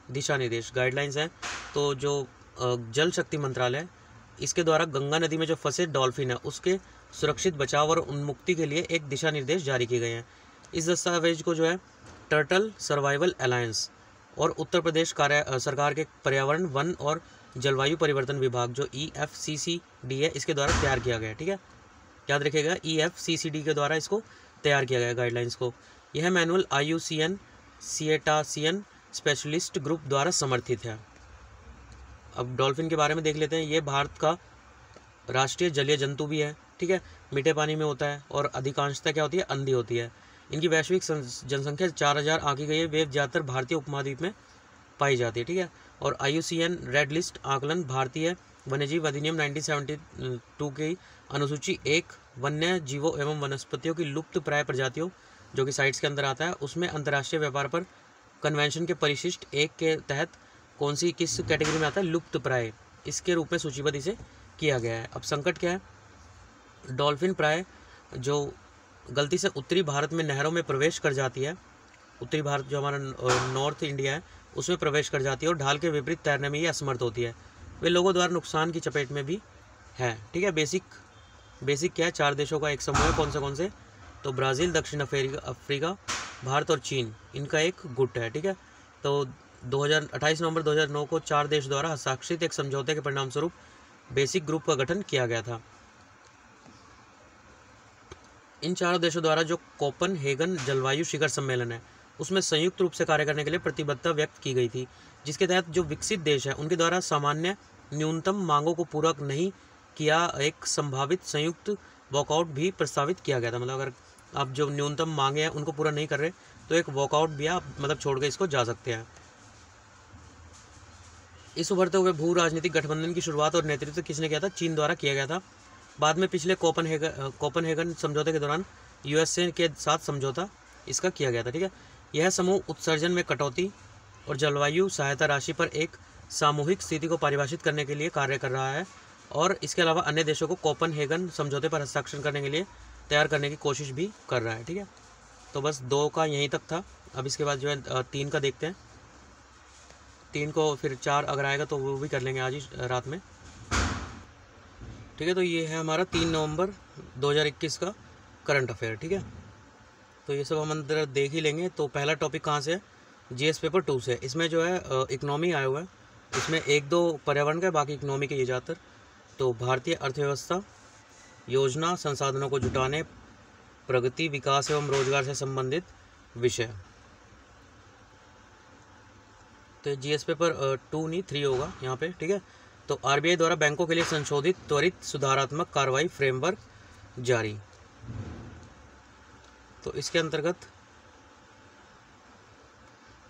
दिशा निर्देश गाइडलाइंस हैं। तो जो जल शक्ति मंत्रालय इसके द्वारा गंगा नदी में जो फंसे डॉल्फिन है उसके सुरक्षित बचाव और उन्मुक्ति के लिए एक दिशा निर्देश जारी किए गए हैं। इस दस्तावेज को जो है टर्टल सर्वाइवल अलायंस और उत्तर प्रदेश सरकार के पर्यावरण, वन और जलवायु परिवर्तन विभाग जो EFCCD है इसके द्वारा तैयार किया गया है, ठीक है। याद रखिएगा EFCCD के द्वारा इसको तैयार किया गया गाइडलाइंस को। यह manual IUCN CETACN specialist group द्वारा समर्थित है। अब डॉल्फिन के बारे में देख लेते हैं। ये भारत का राष्ट्रीय जलीय जंतु भी है, ठीक है। मीठे पानी में होता है और अधिकांशतः क्या होती है, अंधी होती है। इनकी वैश्विक जनसंख्या 4000 आंकी गई है। वे ज़्यादातर भारतीय उपमहाद्वीप में पाई जाती है, ठीक है। और IUCN रेड लिस्ट आकलन भारतीय वन्यजीव अधिनियम 1972 की अनुसूची 1 वन्य जीवों एवं वनस्पतियों की लुप्त प्राय प्रजातियों जो कि साइट्स के अंदर आता है, उसमें अंतर्राष्ट्रीय व्यापार पर कन्वेंशन के परिशिष्ट 1 के तहत किस कैटेगरी में आता है, लुप्त प्राय, इसके रूप में सूचीबद्ध इसे किया गया है। अब संकट क्या है, डॉल्फिन प्राय जो गलती से उत्तरी भारत में नहरों में प्रवेश कर जाती है, उत्तरी भारत जो हमारा नॉर्थ इंडिया है उसमें प्रवेश कर जाती है और ढाल के विपरीत तैरने में ये असमर्थ होती है, वे लोगों द्वारा नुकसान की चपेट में भी है, ठीक है। बेसिक क्या है, 4 देशों का एक समूह है। कौन से, तो ब्राज़ील, दक्षिण अफ्रीका, भारत और चीन, इनका एक गुट है, ठीक है। तो 28 नवंबर 2009 को 4 देश द्वारा हस्ताक्षरित एक समझौते के परिणाम स्वरूप बेसिक ग्रुप का गठन किया गया था। इन चारों देशों द्वारा जो कोपनहेगन जलवायु शिखर सम्मेलन है उसमें संयुक्त रूप से कार्य करने के लिए प्रतिबद्धता व्यक्त की गई थी, जिसके तहत जो विकसित देश है उनके द्वारा सामान्य न्यूनतम मांगों को पूरा नहीं किया एक संभावित संयुक्त वॉकआउट भी प्रस्तावित किया गया था। मतलब अगर आप जो न्यूनतम मांगे हैं उनको पूरा नहीं कर रहे तो एक वॉकआउट भी आप मतलब छोड़ के इसको जा सकते हैं। इस उभरते हुए भू राजनीतिक गठबंधन की शुरुआत और नेतृत्व किसने किया था? चीन द्वारा किया गया था। बाद में पिछले कोपनहेगन समझौते के दौरान यूएसए के साथ समझौता इसका किया गया था। ठीक है, यह समूह उत्सर्जन में कटौती और जलवायु सहायता राशि पर एक सामूहिक स्थिति को परिभाषित करने के लिए कार्य कर रहा है और इसके अलावा अन्य देशों को कोपनहेगन समझौते पर हस्ताक्षर करने के लिए तैयार करने की कोशिश भी कर रहा है। ठीक है, तो बस 2 का यहीं तक था। अब इसके बाद जो है 3 का देखते हैं। 3 को फिर 4 अगर आएगा तो वो भी कर लेंगे आज ही रात में। ठीक है, तो ये है हमारा 3 नवंबर 2021 का करंट अफेयर। ठीक है, तो ये सब हम अंदर देख ही लेंगे। तो पहला टॉपिक कहाँ से है? जीएस पेपर 2 से। इसमें जो है इकोनॉमी आया हुआ है, इसमें 1-2 पर्यावरण का, बाकी इकोनॉमी के ये ज़्यादातर। तो भारतीय अर्थव्यवस्था, योजना, संसाधनों को जुटाने, प्रगति, विकास एवं रोजगार से संबंधित विषय। तो जीएस पेपर 2 नहीं 3 होगा यहाँ पे। ठीक है, तो आरबीआई द्वारा बैंकों के लिए संशोधित त्वरित सुधारात्मक कार्रवाई फ्रेमवर्क जारी। तो इसके अंतर्गत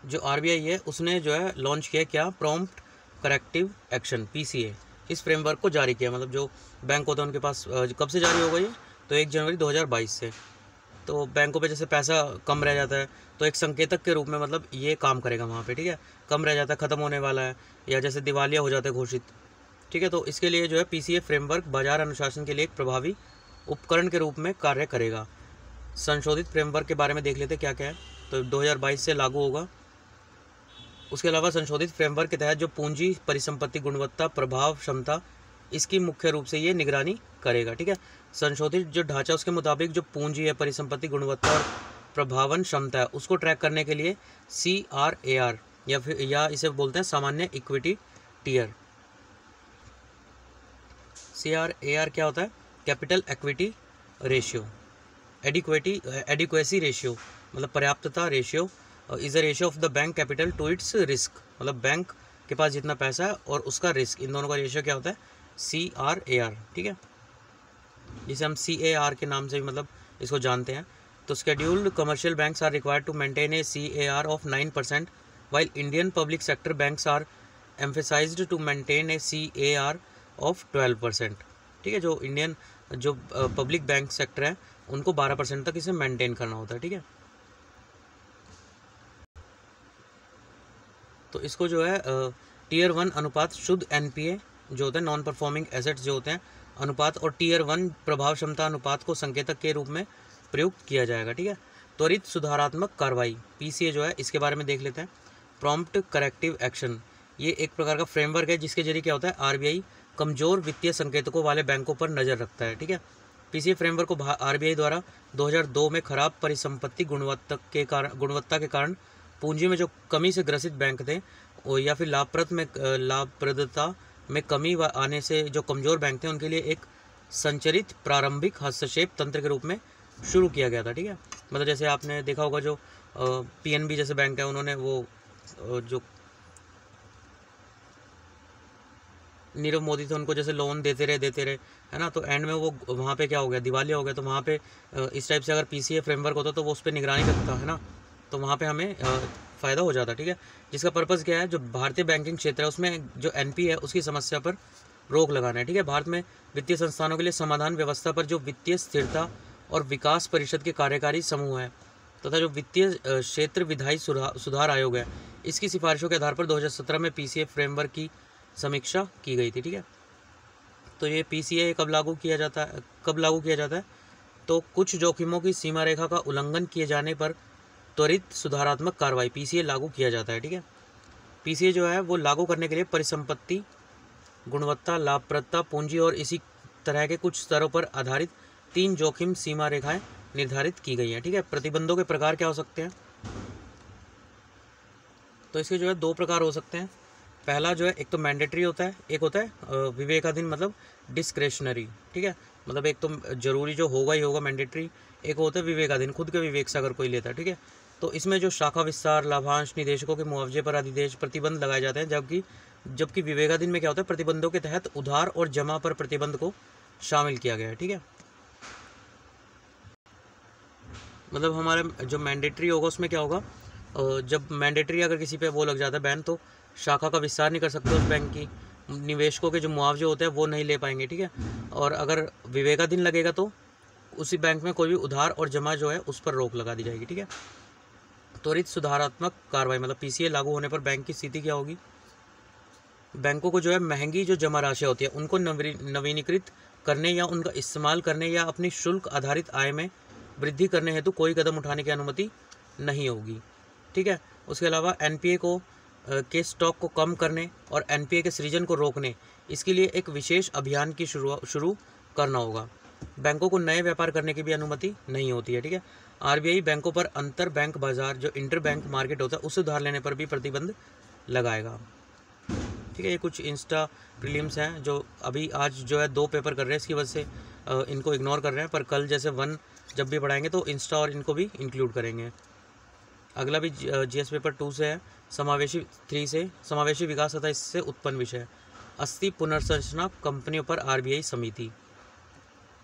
जो आरबीआई है उसने जो है लॉन्च किया क्या? Prompt corrective action PCA. इस फ्रेमवर्क को जारी किया। मतलब जो बैंक होता है उनके पास कब से जारी हो गई है? तो 1 जनवरी 2022 से। तो बैंकों पे जैसे पैसा कम रह जाता है तो एक संकेतक के रूप में मतलब ये काम करेगा वहाँ पे। ठीक है, कम रह जाता है, ख़त्म होने वाला है, या जैसे दिवालिया हो जाता है घोषित। ठीक है, तो इसके लिए जो है पीसीए फ्रेमवर्क बाजार अनुशासन के लिए एक प्रभावी उपकरण के रूप में कार्य करेगा। संशोधित फ्रेमवर्क के बारे में देख लेते क्या क्या है। तो 2022 से लागू होगा। उसके अलावा संशोधित फ्रेमवर्क के तहत जो पूंजी परिसंपत्ति गुणवत्ता प्रभाव क्षमता, इसकी मुख्य रूप से ये निगरानी करेगा। ठीक है, संशोधित जो ढांचा उसके मुताबिक जो पूंजी है, परिसंपत्ति गुणवत्ता और प्रभावन क्षमता है उसको ट्रैक करने के लिए CRAR या इसे बोलते हैं सामान्य इक्विटी टियर। CRAR क्या होता है? Capital equity ratio, adequacy ratio मतलब पर्याप्तता ratio, is a ratio of the bank capital to its risk. मतलब बैंक के पास जितना पैसा है और उसका रिस्क, इन दोनों का रेशियो क्या होता है? CRAR। ठीक है, जिसे हम CAR के नाम से भी मतलब इसको जानते हैं। तो scheduled commercial banks are required to maintain a CAR of 9%, while Indian public sector banks are emphasized to maintain a CAR of 12%। ठीक है, जो इंडियन जो पब्लिक बैंक सेक्टर है उनको 12% तक इसे मेंटेन करना होता है। ठीक है, तो इसको जो है टियर 1 अनुपात शुद्ध NPA जो होता है, नॉन परफॉर्मिंग एसेट्स जो होते हैं अनुपात, और टियर 1 प्रभाव क्षमता अनुपात को संकेतक के रूप में प्रयुक्त किया जाएगा। ठीक है, त्वरित सुधारात्मक कार्रवाई PCA जो है इसके बारे में देख लेते हैं। प्रॉम्प्ट करेक्टिव एक्शन, ये एक प्रकार का फ्रेमवर्क है जिसके जरिए क्या होता है? आरबीआई कमजोर वित्तीय संकेतकों वाले बैंकों पर नज़र रखता है। ठीक है, PCA फ्रेमवर्क को आरबीआई द्वारा 2002 में खराब परिसंपत्ति गुणवत्ता के कारण पूंजी में जो कमी से ग्रसित बैंक थे या फिर लाभप्रदता में कमी आने से जो कमज़ोर बैंक थे उनके लिए एक संचरित प्रारंभिक हस्तक्षेप तंत्र के रूप में शुरू किया गया था। ठीक है, मतलब जैसे आपने देखा होगा जो PNB जैसे बैंक है उन्होंने वो जो नीरव मोदी थे उनको जैसे लोन देते रहे है ना, तो एंड में वो वहाँ पे क्या हो गया? दिवालिया हो गया। तो वहाँ पे इस टाइप से अगर PCA फ्रेमवर्क होता तो वो उस पर निगरानी करता है ना, तो वहाँ पे हमें फ़ायदा हो जाता। ठीक है, जिसका पर्पज़ क्या है? जो भारतीय बैंकिंग क्षेत्र है उसमें जो NPA है उसकी समस्या पर रोक लगाना है। ठीक है, भारत में वित्तीय संस्थानों के लिए समाधान व्यवस्था पर जो वित्तीय स्थिरता और विकास परिषद के कार्यकारी समूह है तथा जो वित्तीय क्षेत्र विधायी सुधार आयोग है, इसकी सिफारिशों के आधार पर 2017 में PCA फ्रेमवर्क की समीक्षा की गई थी। ठीक है, तो ये PCA कब लागू किया जाता है? तो कुछ जोखिमों की सीमा रेखा का उल्लंघन किए जाने पर त्वरित सुधारात्मक कार्रवाई PCA लागू किया जाता है। ठीक है, PCA जो है वो लागू करने के लिए परिसंपत्ति गुणवत्ता, लाभप्रदता, पूंजी और इसी तरह के कुछ स्तरों पर आधारित 3 जोखिम सीमा रेखाएं निर्धारित की गई हैं। ठीक है, प्रतिबंधों के प्रकार क्या हो सकते हैं? तो इसके जो है 2 प्रकार हो सकते हैं। पहला जो है एक तो मैंडेटरी होता है, एक होता है विवेकाधीन मतलब डिस्क्रेशनरी, ठीक है। मतलब एक तो जरूरी जो होगा ही होगा मैंडेटरी, एक होता है विवेकाधीन, खुद के विवेक से अगर कोई लेता है, ठीक है। तो इसमें जो शाखा विस्तार, लाभांश, निदेशकों के मुआवजे पर अधिदेश, प्रतिबंध लगाए जाते हैं, जबकि विवेकाधीन में क्या होता है, प्रतिबंधों के तहत उधार और जमा पर प्रतिबंध को शामिल किया गया है, ठीक है। मतलब हमारा जो मैंडेटरी होगा उसमें क्या होगा, जब मैंडेटरी अगर किसी पे वो लग जाता है बैन, तो शाखा का विस्तार नहीं कर सकते उस बैंक की, निवेशकों के जो मुआवजे होते हैं वो नहीं ले पाएंगे, ठीक है। और अगर विवेकाधीन लगेगा तो उसी बैंक में कोई भी उधार और जमा जो है उस पर रोक लगा दी जाएगी, ठीक है। त्वरित सुधारात्मक कार्रवाई मतलब पीसीए लागू होने पर बैंक की स्थिति क्या होगी, बैंकों को जो है महंगी जो जमा राशि होती है उनको नवीनीकृत करने या उनका इस्तेमाल करने या अपनी शुल्क आधारित आय में वृद्धि करने हेतु कोई कदम उठाने की अनुमति नहीं होगी, ठीक है। उसके अलावा एनपीए के स्टॉक को कम करने और एनपीए के सृजन को रोकने, इसके लिए एक विशेष अभियान की शुरू करना होगा। बैंकों को नए व्यापार करने की भी अनुमति नहीं होती है, ठीक है। आरबीआई बैंकों पर अंतर बैंक बाजार जो इंटर बैंक मार्केट होता है उससे उधार लेने पर भी प्रतिबंध लगाएगा, ठीक है। ये कुछ इंस्टा प्रीलिम्स हैं जो अभी आज जो है 2 पेपर कर रहे हैं, इसकी वजह से इनको इग्नोर कर रहे हैं, पर कल जैसे 1 जब भी पढ़ाएंगे तो इंस्टा और इनको भी इंक्लूड करेंगे। अगला भी जीएस पेपर 2 से है, समावेशी 3 से, समावेशी विकास तथा इससे उत्पन्न विषय, अस्थि पुनर्संरचना कंपनियों पर आरबीआई समिति,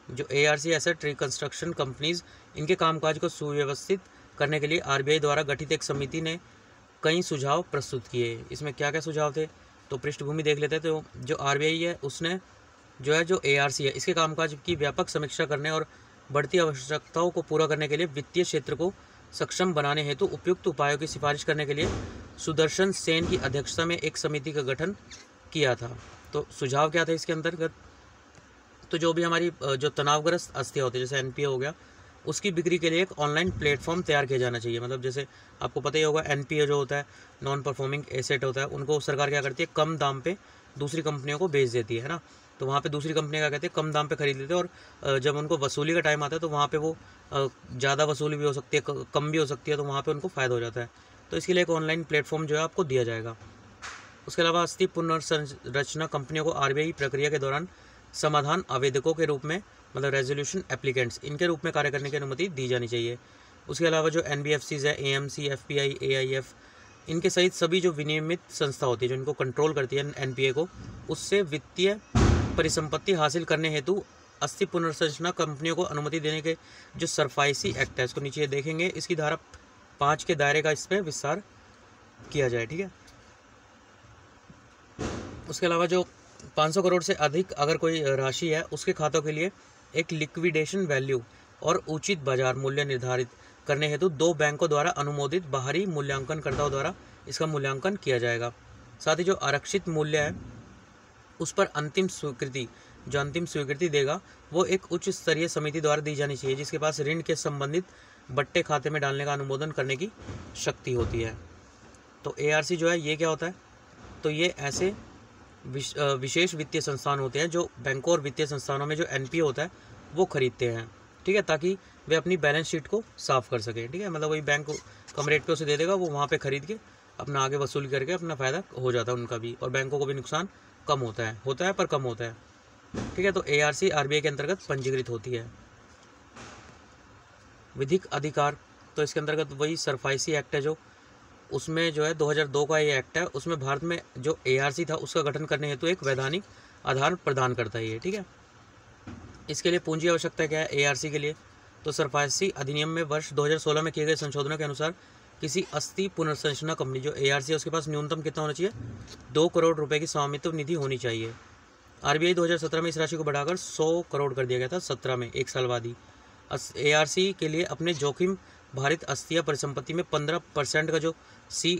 जो एआरसी एसेट रिकंस्ट्रक्शन कंपनीज, इनके कामकाज को सुव्यवस्थित करने के लिए आरबीआई द्वारा गठित एक समिति ने कई सुझाव प्रस्तुत किए। इसमें क्या क्या सुझाव थे, तो पृष्ठभूमि देख लेते हैं। तो जो आरबीआई है उसने जो है जो एआरसी है इसके कामकाज की व्यापक समीक्षा करने और बढ़ती आवश्यकताओं को पूरा करने के लिए वित्तीय क्षेत्र को सक्षम बनाने हेतु उपयुक्त उपायों की सिफारिश करने के लिए सुदर्शन सेन की अध्यक्षता में एक समिति का गठन किया था। तो सुझाव क्या था इसके अंतर्गत, तो जो भी हमारी जो तनावग्रस्त अस्थियाँ होती है जैसे एनपीए हो गया, उसकी बिक्री के लिए एक ऑनलाइन प्लेटफॉर्म तैयार किया जाना चाहिए। मतलब जैसे आपको पता ही होगा एनपीए जो होता है नॉन परफॉर्मिंग एसेट होता है, उनको सरकार क्या करती है, कम दाम पे दूसरी कंपनियों को बेच देती है ना। तो वहाँ पे दूसरी कंपनी क्या कहते हैं, कम दाम पे खरीद लेते हैं, और जब उनको वसूली का टाइम आता है तो वहाँ पे वो ज़्यादा वसूली भी हो सकती है, कम भी हो सकती है, तो वहाँ पे उनको फ़ायदा हो जाता है। तो इसके लिए एक ऑनलाइन प्लेटफॉर्म जो है आपको दिया जाएगा। उसके अलावा अस्थि पुनर्संरचना कंपनियों को आरबीआई प्रक्रिया के दौरान समाधान आवेदकों के रूप में मतलब रेजोल्यूशन एप्लीकेंट्स इनके रूप में कार्य करने की अनुमति दी जानी चाहिए। उसके अलावा जो एनबीएफसीज है, एएमसी, एफपीआई, एआईएफ, इनके सहित सभी जो विनियमित संस्था होती है जो इनको कंट्रोल करती है एनपीए को, उससे वित्तीय परिसंपत्ति हासिल करने हेतु अस्थि पुनर्संरचना कंपनियों को अनुमति देने के जो सरफाइसी एक्ट है, इसको नीचे देखेंगे, इसकी धारा 5 के दायरे का इसमें विस्तार किया जाए, ठीक है। उसके अलावा जो 500 करोड़ से अधिक अगर कोई राशि है उसके खातों के लिए एक लिक्विडेशन वैल्यू और उचित बाजार मूल्य निर्धारित करने हेतु 2 बैंकों द्वारा अनुमोदित बाहरी मूल्यांकनकर्ताओं द्वारा इसका मूल्यांकन किया जाएगा। साथ ही जो आरक्षित मूल्य है उस पर अंतिम स्वीकृति देगा वो एक उच्च स्तरीय समिति द्वारा दी जानी चाहिए जिसके पास ऋण के संबंधित बट्टे खाते में डालने का अनुमोदन करने की शक्ति होती है। तो एआरसी जो है ये क्या होता है, तो ये ऐसे विशेष वित्तीय संस्थान होते हैं जो बैंकों और वित्तीय संस्थानों में जो एनपीए होता है वो खरीदते हैं, ठीक है, ताकि वे अपनी बैलेंस शीट को साफ कर सकें, ठीक है। मतलब वही बैंक कम रेट पे उसे दे देगा, वो वहाँ पे खरीद के अपना आगे वसूल करके अपना फ़ायदा हो जाता है उनका भी, और बैंकों को भी नुकसान कम होता है पर कम होता है, ठीक है। तो एआरसी आरबीआई के अंतर्गत पंजीकृत होती है। विधिक अधिकार, तो इसके अंतर्गत वही सरफाइसी एक्ट है जो उसमें जो है 2002 का ये एक्ट है, उसमें भारत में जो एआरसी था उसका गठन करने हेतु एक वैधानिक आधार प्रदान करता है ये, ठीक है। इसके लिए पूंजी आवश्यकता क्या है एआरसी के लिए, तो सरफाइसी अधिनियम में वर्ष 2016 में किए गए संशोधनों के अनुसार किसी अस्थि पुनर्संरचना कंपनी जो एआरसी है उसके पास न्यूनतम कितना होना चाहिए, 2 करोड़ रुपए की स्वामित्व निधि होनी चाहिए। आरबीआई 2017 में इस राशि को बढ़ाकर 100 करोड़ कर दिया गया था 17 में, 1 साल बाद ही। एआरसी के लिए अपने जोखिम भारित अस्थिया परिसंपत्ति में 15% का जो सी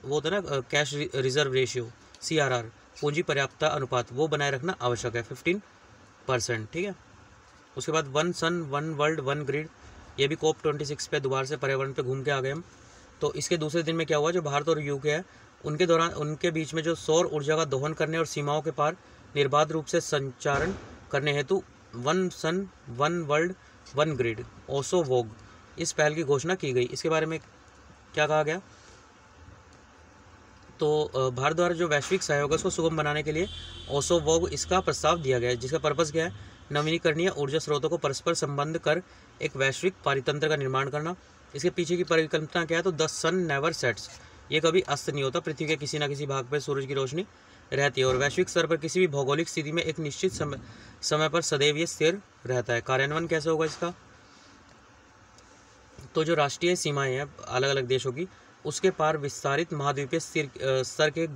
वो होता है ना कैश रिजर्व रेशियो CRR पूंजी पर्याप्तता अनुपात वो बनाए रखना आवश्यक है 15%, ठीक है। उसके बाद 1 सन 1 वर्ल्ड 1 ग्रिड, ये भी COP26 पे दोबारा से पर्यावरण पे घूम के आ गए हम। तो इसके दूसरे दिन में क्या हुआ, जो भारत और यूके है उनके बीच में जो सौर ऊर्जा का दोहन करने और सीमाओं के पार निर्बाध रूप से संचारण करने हेतु 1 सन 1 वर्ल्ड 1 ग्रिड ओसो वोग इस पहल की घोषणा की गई। इसके बारे में क्या कहा गया, तो भारत द्वारा जो वैश्विक सहयोग है उसको सुगम बनाने के लिए ओसोवोग इसका प्रस्ताव दिया गया है, जिसका पर्पज़ क्या है, नवीनीकरणीय ऊर्जा स्रोतों को परस्पर संबंध कर एक वैश्विक पारितंत्र का निर्माण करना। इसके पीछे की परिकल्पना क्या है, तो द सन नेवर सेट्स, ये कभी अस्त नहीं होता, पृथ्वी के किसी न किसी भाग पर सूरज की रोशनी रहती है और वैश्विक स्तर पर किसी भी भौगोलिक स्थिति में एक निश्चित समय पर सदैव ये स्थिर रहता है। कार्यान्वयन कैसे होगा इसका, तो जो राष्ट्रीय सीमाएं हैं अलग अलग देशों की, उसके पार विस्तारित महाद्वीपीय स्तर के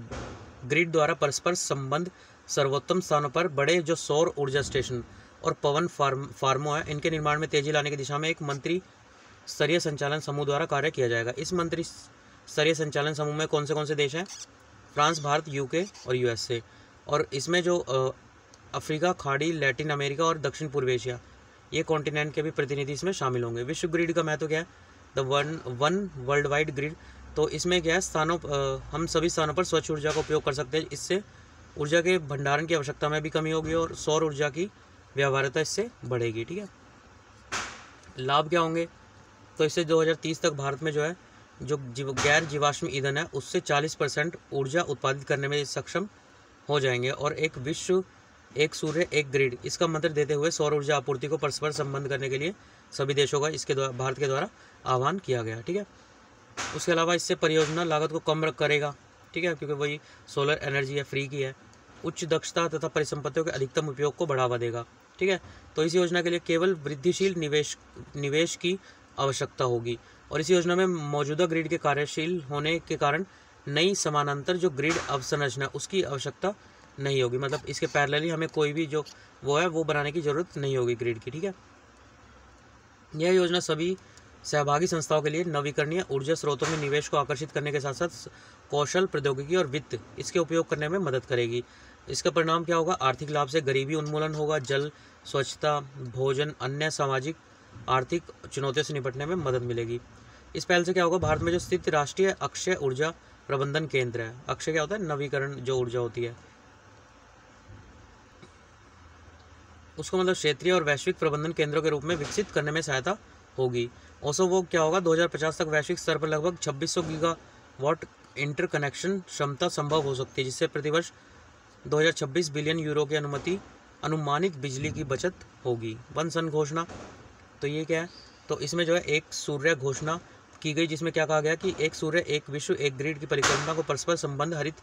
ग्रिड द्वारा परस्पर संबंध सर्वोत्तम स्थानों पर बड़े जो सौर ऊर्जा स्टेशन और पवन फार्मों हैं, इनके निर्माण में तेजी लाने की दिशा में एक मंत्री स्तरीय संचालन समूह द्वारा कार्य किया जाएगा। इस मंत्री स्तरीय संचालन समूह में कौन से देश हैं, फ्रांस, भारत, यूके और यूएसए, और इसमें जो अफ्रीका, खाड़ी, लैटिन अमेरिका और दक्षिण पूर्व एशिया, ये कॉन्टिनेंट के भी प्रतिनिधि इसमें शामिल होंगे। विश्व ग्रिड का महत्व क्या है, the one world wide grid, तो इसमें क्या है, हम सभी स्थानों पर स्वच्छ ऊर्जा का उपयोग कर सकते हैं। इससे ऊर्जा के भंडारण की आवश्यकता में भी कमी होगी और सौर ऊर्जा की व्यवहार्यता इससे बढ़ेगी। ठीक है, लाभ क्या होंगे, तो इससे 2030 तक भारत में जो है जो गैर जीवाश्म ईंधन है उससे 40% ऊर्जा उत्पादित करने में सक्षम हो जाएंगे और एक विश्व एक सूर्य एक ग्रिड, इसका मंत्र देते हुए सौर ऊर्जा आपूर्ति को परस्पर संबंध करने के लिए सभी देशों का इसके द्वारा भारत के द्वारा आह्वान किया गया। ठीक है, उसके अलावा इससे परियोजना लागत को कम करेगा। ठीक है, क्योंकि वही सोलर एनर्जी है, फ्री की है, उच्च दक्षता तथा परिसंपत्तियों के अधिकतम उपयोग को बढ़ावा देगा। ठीक है, तो इस योजना के लिए केवल वृद्धिशील निवेश की आवश्यकता होगी और इस योजना में मौजूदा ग्रिड के कार्यशील होने के कारण नई समानांतर जो ग्रिड अवसंरचना उसकी आवश्यकता नहीं होगी, मतलब इसके पैरेलली हमें कोई भी जो वो है वो बनाने की जरूरत नहीं होगी ग्रिड की। ठीक है, यह योजना सभी सहभागी संस्थाओं के लिए नवीकरणीय ऊर्जा स्रोतों में निवेश को आकर्षित करने के साथ साथ कौशल, प्रौद्योगिकी और वित्त इसके उपयोग करने में मदद करेगी। इसका परिणाम क्या होगा, आर्थिक लाभ से गरीबी उन्मूलन होगा, जल, स्वच्छता, भोजन, अन्य सामाजिक आर्थिक चुनौतियों से निपटने में मदद मिलेगी। इस पहल से क्या होगा, भारत में जो स्थित राष्ट्रीय अक्षय ऊर्जा प्रबंधन केंद्र है, अक्षय क्या होता है, नवीकरण जो ऊर्जा होती है, उसको मतलब क्षेत्रीय और वैश्विक प्रबंधन केंद्रों के रूप में विकसित करने में सहायता होगी। ओसोवोग क्या होगा, 2050 तक वैश्विक स्तर पर लगभग 2600 गीगावाट इंटरकनेक्शन क्षमता संभव हो सकती है, जिससे प्रतिवर्ष 2026 बिलियन यूरो की अनुमानित बिजली की बचत होगी। वन सन घोषणा, तो ये क्या है, तो इसमें जो है एक सूर्य घोषणा की गई, जिसमें क्या कहा गया कि एक सूर्य एक विश्व एक ग्रिड की परिकल्पना को परस्पर संबंध हरित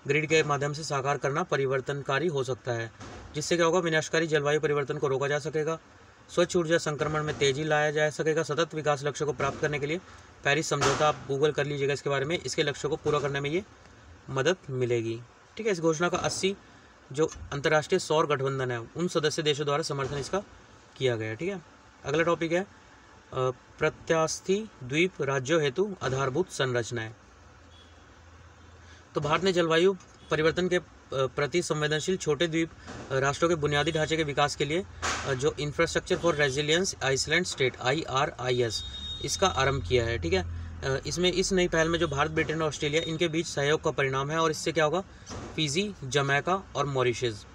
ग्रिड के माध्यम से साकार करना परिवर्तनकारी हो सकता है, जिससे क्या होगा, विनाशकारी जलवायु परिवर्तन को रोका जा सकेगा, स्वच्छ ऊर्जा संक्रमण में तेजी लाया जा सकेगा, सतत विकास लक्ष्य को प्राप्त करने के लिए पेरिस समझौता, आप गूगल कर लीजिएगा इसके बारे में, इसके लक्ष्य को पूरा करने में ये मदद मिलेगी। ठीक है, इस घोषणा का 80 जो अंतर्राष्ट्रीय सौर गठबंधन है उन सदस्य देशों द्वारा समर्थन इसका किया गया। ठीक है, अगला टॉपिक है प्रत्यास्थी द्वीप राज्यों हेतु आधारभूत संरचनाएं। तो भारत ने जलवायु परिवर्तन के प्रति संवेदनशील छोटे द्वीप राष्ट्रों के बुनियादी ढांचे के विकास के लिए जो infrastructure for resilience island state IRIS इसका आरंभ किया है। ठीक है, इसमें इस नई पहल में जो भारत, ब्रिटेन और ऑस्ट्रेलिया इनके बीच सहयोग का परिणाम है और इससे क्या होगा, फिजी, जमैका और मॉरिशस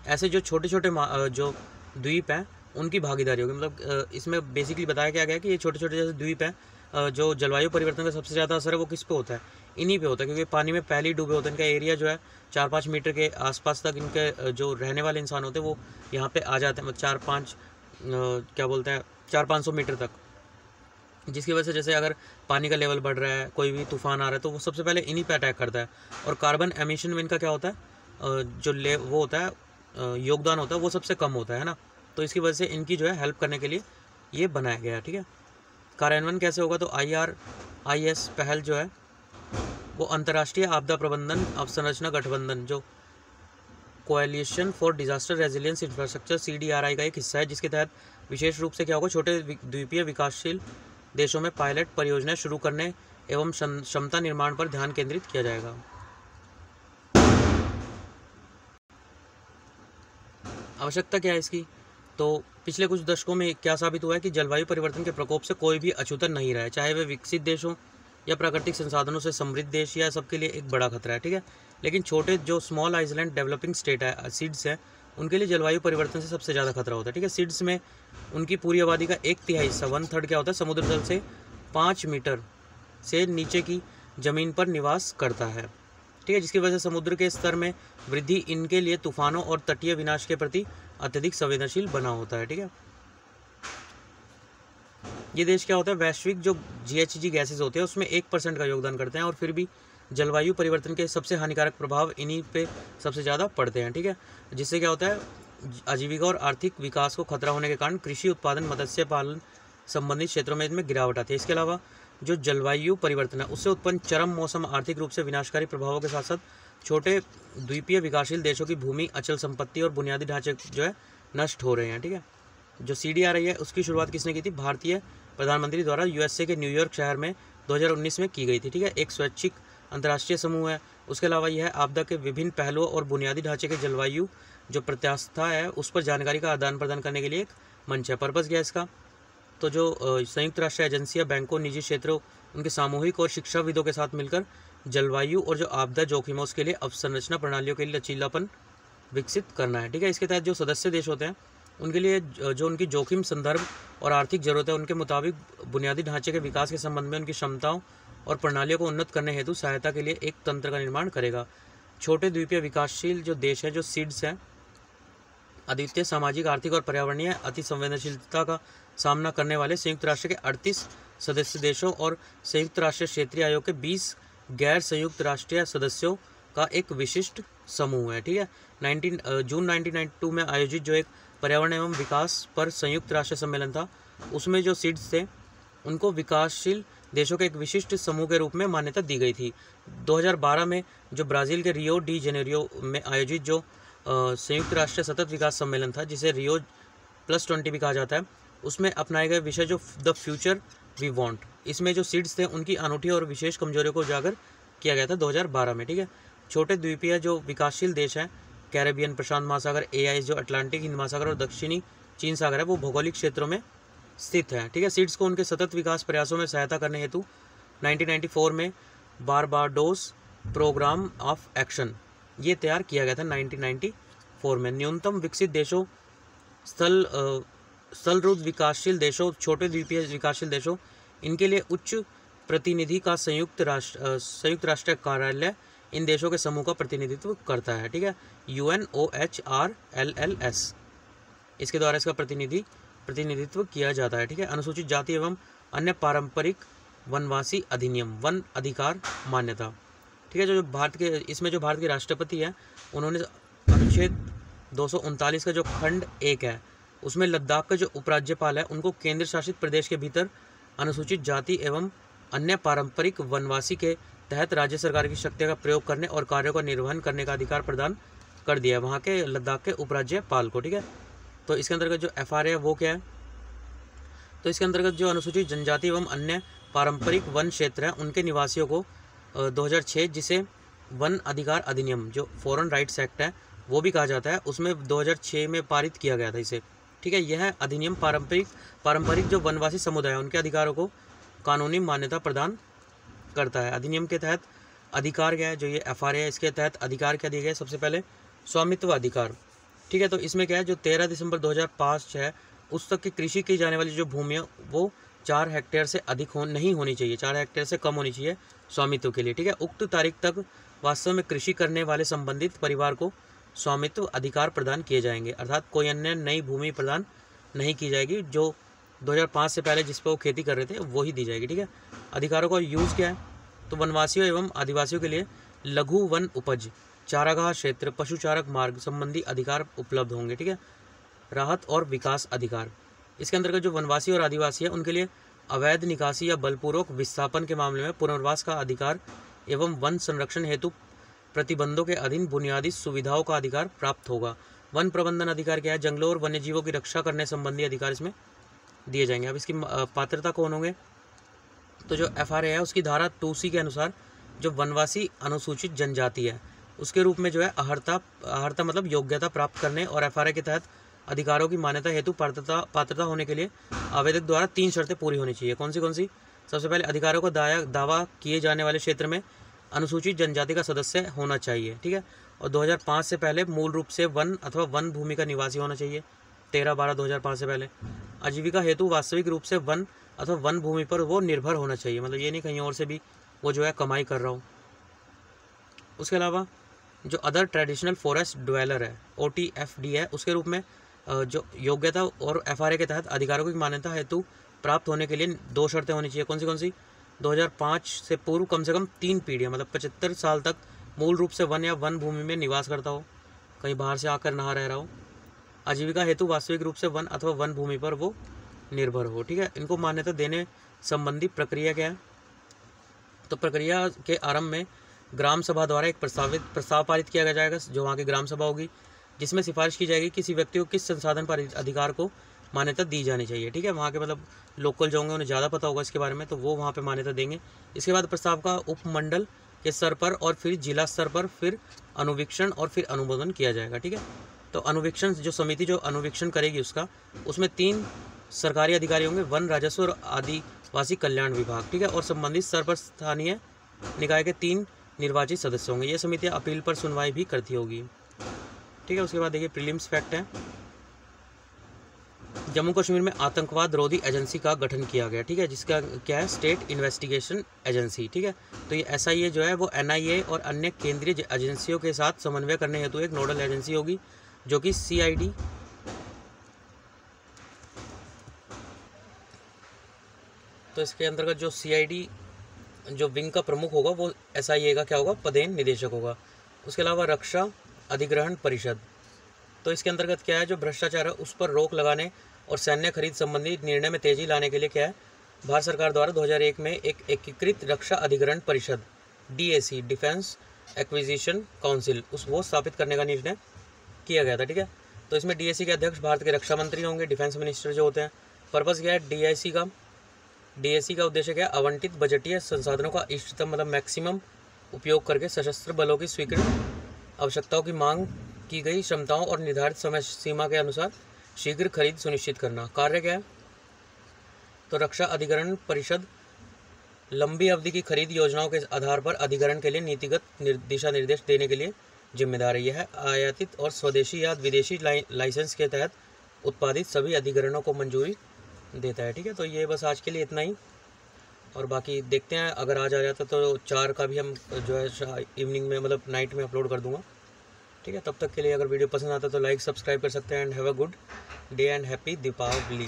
ऐसे जो छोटे छोटे जो द्वीप हैं उनकी भागीदारी होगी। मतलब इसमें बेसिकली बताया गया कि ये छोटे छोटे जैसे द्वीप हैं जो जलवायु परिवर्तन का सबसे ज़्यादा असर है वो किस पे होता है, इन्हीं पे होता है, क्योंकि पानी में पहले ही डूबे होते हैं। इनका एरिया जो है 4-5 मीटर के आसपास तक इनके जो रहने वाले इंसान होते हैं वो यहाँ पे आ जाते हैं, 400-500 मीटर तक, जिसकी वजह से जैसे अगर पानी का लेवल बढ़ रहा है, कोई भी तूफान आ रहा है, तो वो सबसे पहले इन्हीं पे अटैक करता है। और कार्बन एमिशन में इनका क्या होता है, जो वो होता है योगदान होता है वो सबसे कम होता है ना, तो इसकी वजह से इनकी जो है हेल्प करने के लिए ये बनाया गया है। ठीक है, कार्यान्वयन कैसे होगा, तो IRIS पहल जो है वो अंतर्राष्ट्रीय आपदा प्रबंधन अवसंरचना गठबंधन जो coalition for disaster resilience infrastructure CDRI का एक हिस्सा है, जिसके तहत विशेष रूप से क्या होगा, छोटे द्वीपीय विकासशील देशों में पायलट परियोजनाएं शुरू करने एवं क्षमता निर्माण पर ध्यान केंद्रित किया जाएगा। आवश्यकता क्या है इसकी, तो पिछले कुछ दशकों में क्या साबित हुआ है कि जलवायु परिवर्तन के प्रकोप से कोई भी अछूतन नहीं रहा है, चाहे वे विकसित देश हों या प्राकृतिक संसाधनों से समृद्ध देश, या सबके लिए एक बड़ा खतरा है। ठीक है, लेकिन छोटे जो स्मॉल आइसलैंड डेवलपिंग स्टेट है, सीड्स हैं, उनके लिए जलवायु परिवर्तन से सबसे ज़्यादा खतरा होता है। ठीक है, सीड्स में उनकी पूरी आबादी का 1/3 हिस्सा 1/3 क्या होता है, समुद्र तल से 5 मीटर से नीचे की ज़मीन पर निवास करता है। ठीक है, जिसकी वजह से समुद्र के स्तर में वृद्धि इनके लिए तूफानों और तटीय विनाश के प्रति अत्यधिक संवेदनशील बना होता है। ठीक है, ये देश क्या होता है, वैश्विक जो GHG गैसेज होते हैं उसमें 1% का योगदान करते हैं और फिर भी जलवायु परिवर्तन के सबसे हानिकारक प्रभाव इन्हीं पे सबसे ज़्यादा पड़ते हैं। ठीक है, जिससे क्या होता है, आजीविका और आर्थिक विकास को खतरा होने के कारण कृषि उत्पादन, मत्स्य पालन संबंधित क्षेत्रों में इसमें गिरावट आती है। इसके अलावा जो जलवायु परिवर्तन है उससे उत्पन्न चरम मौसम आर्थिक रूप से विनाशकारी प्रभावों के साथ साथ छोटे द्वीपीय विकासशील देशों की भूमि, अचल संपत्ति और बुनियादी ढांचे जो है नष्ट हो रहे हैं। ठीक है, जो CDRI है उसकी शुरुआत किसने की थी, भारतीय प्रधानमंत्री द्वारा USA के न्यूयॉर्क शहर में 2019 में की गई थी। ठीक है, एक स्वैच्छिक अंतर्राष्ट्रीय समूह है। उसके अलावा यह आपदा के विभिन्न पहलुओं और बुनियादी ढांचे के जलवायु जो प्रत्यास्था है उस पर जानकारी का आदान प्रदान करने के लिए एक मंच है। पर्पस क्या है इसका, तो जो संयुक्त राष्ट्र एजेंसियाँ, बैंकों, निजी क्षेत्रों, उनके सामूहिक और शिक्षाविदों के साथ मिलकर जलवायु और जो आपदा जोखिमों के लिए अवसंरचना प्रणालियों के लिए लचीलापन विकसित करना है। ठीक है, इसके तहत जो सदस्य देश होते हैं उनके लिए जो उनकी जोखिम संदर्भ और आर्थिक जरूरत है उनके मुताबिक बुनियादी ढांचे के विकास के संबंध में उनकी क्षमताओं और प्रणालियों को उन्नत करने हेतु सहायता के लिए एक तंत्र का निर्माण करेगा। छोटे द्वीपीय विकासशील जो देश हैं, जो सीड्स हैं, अद्वितीय सामाजिक, आर्थिक और पर्यावरणीय अति संवेदनशीलता का सामना करने वाले संयुक्त राष्ट्र के 38 सदस्य देशों और संयुक्त राष्ट्र क्षेत्रीय आयोग के 20 गैर संयुक्त राष्ट्रीय सदस्यों का एक विशिष्ट समूह है। ठीक है, जून 1992 में आयोजित जो एक पर्यावरण एवं विकास पर संयुक्त राष्ट्र सम्मेलन था उसमें जो सीड्स थे उनको विकासशील देशों के एक विशिष्ट समूह के रूप में मान्यता दी गई थी। 2012 में जो ब्राज़ील के रियो डी जेनेरियो में आयोजित जो संयुक्त राष्ट्र सतत विकास सम्मेलन था, जिसे रियो +20 भी कहा जाता है, उसमें अपनाए गए विषय जो द फ्यूचर वी वांट, इसमें जो सीड्स थे उनकी अनूठी और विशेष कमजोरियों को उजागर किया गया था 2012 में। ठीक है, छोटे द्वीपीय जो विकासशील देश हैं, कैरेबियन, प्रशांत महासागर, AI जो अटलांटिक हिंद महासागर और दक्षिणी चीन सागर है, वो भौगोलिक क्षेत्रों में स्थित है। ठीक है, सीड्स को उनके सतत विकास प्रयासों में सहायता करने हेतु 1994 में बारबाडोस प्रोग्राम ऑफ एक्शन ये तैयार किया गया था। 1994 में न्यूनतम विकसित देशों, स्थलरूढ़ विकासशील देशों, छोटे द्वीपीय विकासशील देशों, इनके लिए उच्च प्रतिनिधि का संयुक्त राष्ट्र कार्यालय इन देशों के समूह का प्रतिनिधित्व करता है। ठीक है, UNOHRLLS इसके द्वारा इसका प्रतिनिधित्व किया जाता है। ठीक है, अनुसूचित जाति एवं अन्य पारंपरिक वनवासी अधिनियम, वन अधिकार मान्यता। ठीक है, जो भारत के इसमें जो भारत के राष्ट्रपति हैं उन्होंने अनुच्छेद 239 का जो खंड 1 है उसमें लद्दाख का जो उपराज्यपाल है उनको केंद्र शासित प्रदेश के भीतर अनुसूचित जाति एवं अन्य पारंपरिक वनवासी के तहत राज्य सरकार की शक्ति का प्रयोग करने और कार्यों का निर्वहन करने का अधिकार प्रदान कर दिया है वहाँ के लद्दाख के उपराज्यपाल को। ठीक है, तो इसके अंतर्गत जो FRA है वो क्या है, तो इसके अंतर्गत जो अनुसूचित जनजाति एवं अन्य पारंपरिक वन क्षेत्र हैं उनके निवासियों को 2006 जिसे वन अधिकार अधिनियम जो फॉरेन राइट्स एक्ट है वो भी कहा जाता है, उसमें 2006 में पारित किया गया था इसे। ठीक है, यह अधिनियम पारंपरिक जो वनवासी समुदाय है उनके अधिकारों को कानूनी मान्यता प्रदान करता है। अधिनियम के तहत अधिकार क्या है, जो ये FRA है इसके तहत अधिकार क्या दिए गए, सबसे पहले स्वामित्व अधिकार। ठीक है, तो इसमें क्या है, जो 13 दिसंबर 2005 है उस तक की कृषि की जाने वाली जो भूमि है वो 4 हेक्टेयर से अधिक नहीं होनी चाहिए, 4 हेक्टेयर से कम होनी चाहिए स्वामित्व के लिए। ठीक है, उक्त तारीख तक वास्तव में कृषि करने वाले संबंधित परिवार को स्वामित्व अधिकार प्रदान किए जाएंगे, अर्थात कोई अन्य नई भूमि प्रदान नहीं की जाएगी, जो 2005 से पहले जिस पर वो खेती कर रहे थे वो ही दी जाएगी। ठीक है, अधिकारों का यूज़ क्या है, तो वनवासियों एवं आदिवासियों के लिए लघु वन उपज, चारागाह क्षेत्र, पशुचारक मार्ग संबंधी अधिकार उपलब्ध होंगे। ठीक है, राहत और विकास अधिकार, इसके अंतर्गत जो वनवासी और आदिवासी है उनके लिए अवैध निकासी या बलपूर्वक विस्थापन के मामले में पुनर्वास का अधिकार एवं वन संरक्षण हेतु प्रतिबंधों के अधीन बुनियादी सुविधाओं का अधिकार प्राप्त होगा। वन प्रबंधन अधिकार क्या है, जंगलों और वन्यजीवों की रक्षा करने संबंधी अधिकार इसमें दिए जाएंगे। अब इसकी पात्रता कौन होंगे, तो जो FRA है उसकी धारा 2C के अनुसार जो वनवासी अनुसूचित जनजाति है उसके रूप में जो है अहर्ता मतलब योग्यता प्राप्त करने और FRA के तहत अधिकारों की मान्यता हेतु पात्रता होने के लिए आवेदक द्वारा 3 शर्तें पूरी होनी चाहिए। कौन सी? सबसे पहले अधिकारों को दावा किए जाने वाले क्षेत्र में अनुसूचित जनजाति का सदस्य होना चाहिए। ठीक है, और 2005 से पहले मूल रूप से वन अथवा वन भूमि का निवासी होना चाहिए, 13/12/2005 से पहले। आजीविका हेतु वास्तविक रूप से वन अथवा वन भूमि पर वो निर्भर होना चाहिए, मतलब ये नहीं कहीं और से भी वो जो है कमाई कर रहा हो। उसके अलावा जो अदर ट्रेडिशनल फॉरेस्ट ड्वेलर है OTFD है, उसके रूप में जो योग्यता और FRA के तहत अधिकारों की मान्यता हेतु प्राप्त होने के लिए 2 शर्तें होनी चाहिए। कौन सी? 2005 से पूर्व कम से कम 3 पीढ़ियाँ मतलब 75 साल तक मूल रूप से वन या वन भूमि में निवास करता हो, कहीं बाहर से आकर नहा रह रहा हो, आजीविका हेतु वास्तविक रूप से वन अथवा वन भूमि पर वो निर्भर हो। ठीक है, इनको मान्यता देने संबंधी प्रक्रिया क्या है? तो प्रक्रिया के आरंभ में ग्राम सभा द्वारा एक प्रस्ताव पारित किया जाएगा, जो वहाँ की ग्राम सभा होगी, जिसमें सिफारिश की जाएगी किसी व्यक्ति को किस संसाधन पर अधिकार को मान्यता दी जानी चाहिए। ठीक है, वहाँ के मतलब लोकल जो होंगे उन्हें ज़्यादा पता होगा इसके बारे में, तो वो वहाँ पे मान्यता देंगे। इसके बाद प्रस्ताव का उपमंडल के स्तर पर और फिर जिला स्तर पर फिर अनुवीक्षण और फिर अनुमोदन किया जाएगा। ठीक है, तो अनुवीक्षण जो समिति जो अनुवीक्षण करेगी उसमें 3 सरकारी अधिकारी होंगे, वन, राजस्व और आदिवासी कल्याण विभाग। ठीक है, और संबंधित स्तर पर स्थानीय निकाय के 3 निर्वाचित सदस्य होंगे। ये समितियाँ अपील पर सुनवाई भी करती होगी। ठीक है, उसके बाद देखिए प्रीलिम्स फैक्ट है, जम्मू कश्मीर में आतंकवाद रोधी एजेंसी का गठन किया गया। ठीक है, जिसका क्या है? State investigation agency. ठीक है, तो ये SIA जो है वो NIA और अन्य केंद्रीय एजेंसियों के साथ समन्वय करने हेतु एक नोडल एजेंसी होगी, जो कि CID तो इसके अंतर्गत जो CID जो विंग का प्रमुख होगा वो SIA का क्या होगा? पदेन निदेशक होगा। उसके अलावा रक्षा अधिग्रहण परिषद, तो इसके अंतर्गत क्या है? जो भ्रष्टाचार है उस पर रोक लगाने और सैन्य खरीद संबंधी निर्णय में तेजी लाने के लिए क्या है? भारत सरकार द्वारा 2001 में एक एकीकृत रक्षा अधिग्रहण परिषद DAC डिफेंस एक्विजिशन काउंसिल वो स्थापित करने का निर्णय किया गया था। ठीक है, तो इसमें DAC के अध्यक्ष भारत के रक्षा मंत्री होंगे, डिफेंस मिनिस्टर जो होते हैं। पर्पज़ क्या है DAC का उद्देश्य क्या है? आवंटित बजटीय संसाधनों का इष्टतम मतलब मैक्सिमम उपयोग करके सशस्त्र बलों की स्वीकृत आवश्यकताओं की मांग की गई क्षमताओं और निर्धारित समय सीमा के अनुसार शीघ्र खरीद सुनिश्चित करना। कार्य क्या है? तो रक्षा अधिग्रहण परिषद लंबी अवधि की खरीद योजनाओं के आधार पर अधिग्रहण के लिए नीतिगत दिशा निर्देश देने के लिए जिम्मेदार है। यह आयातित और स्वदेशी या विदेशी लाइसेंस के तहत उत्पादित सभी अधिग्रहणों को मंजूरी देता है। ठीक है, तो ये बस आज के लिए इतना ही, और बाकी देखते हैं अगर आज आ जाता तो 4 का भी हम जो है इवनिंग में मतलब नाइट में अपलोड कर दूँगा। ठीक है, तब तक के लिए अगर वीडियो पसंद आता तो लाइक सब्सक्राइब कर सकते हैं। And have a good day and happy Deepawali.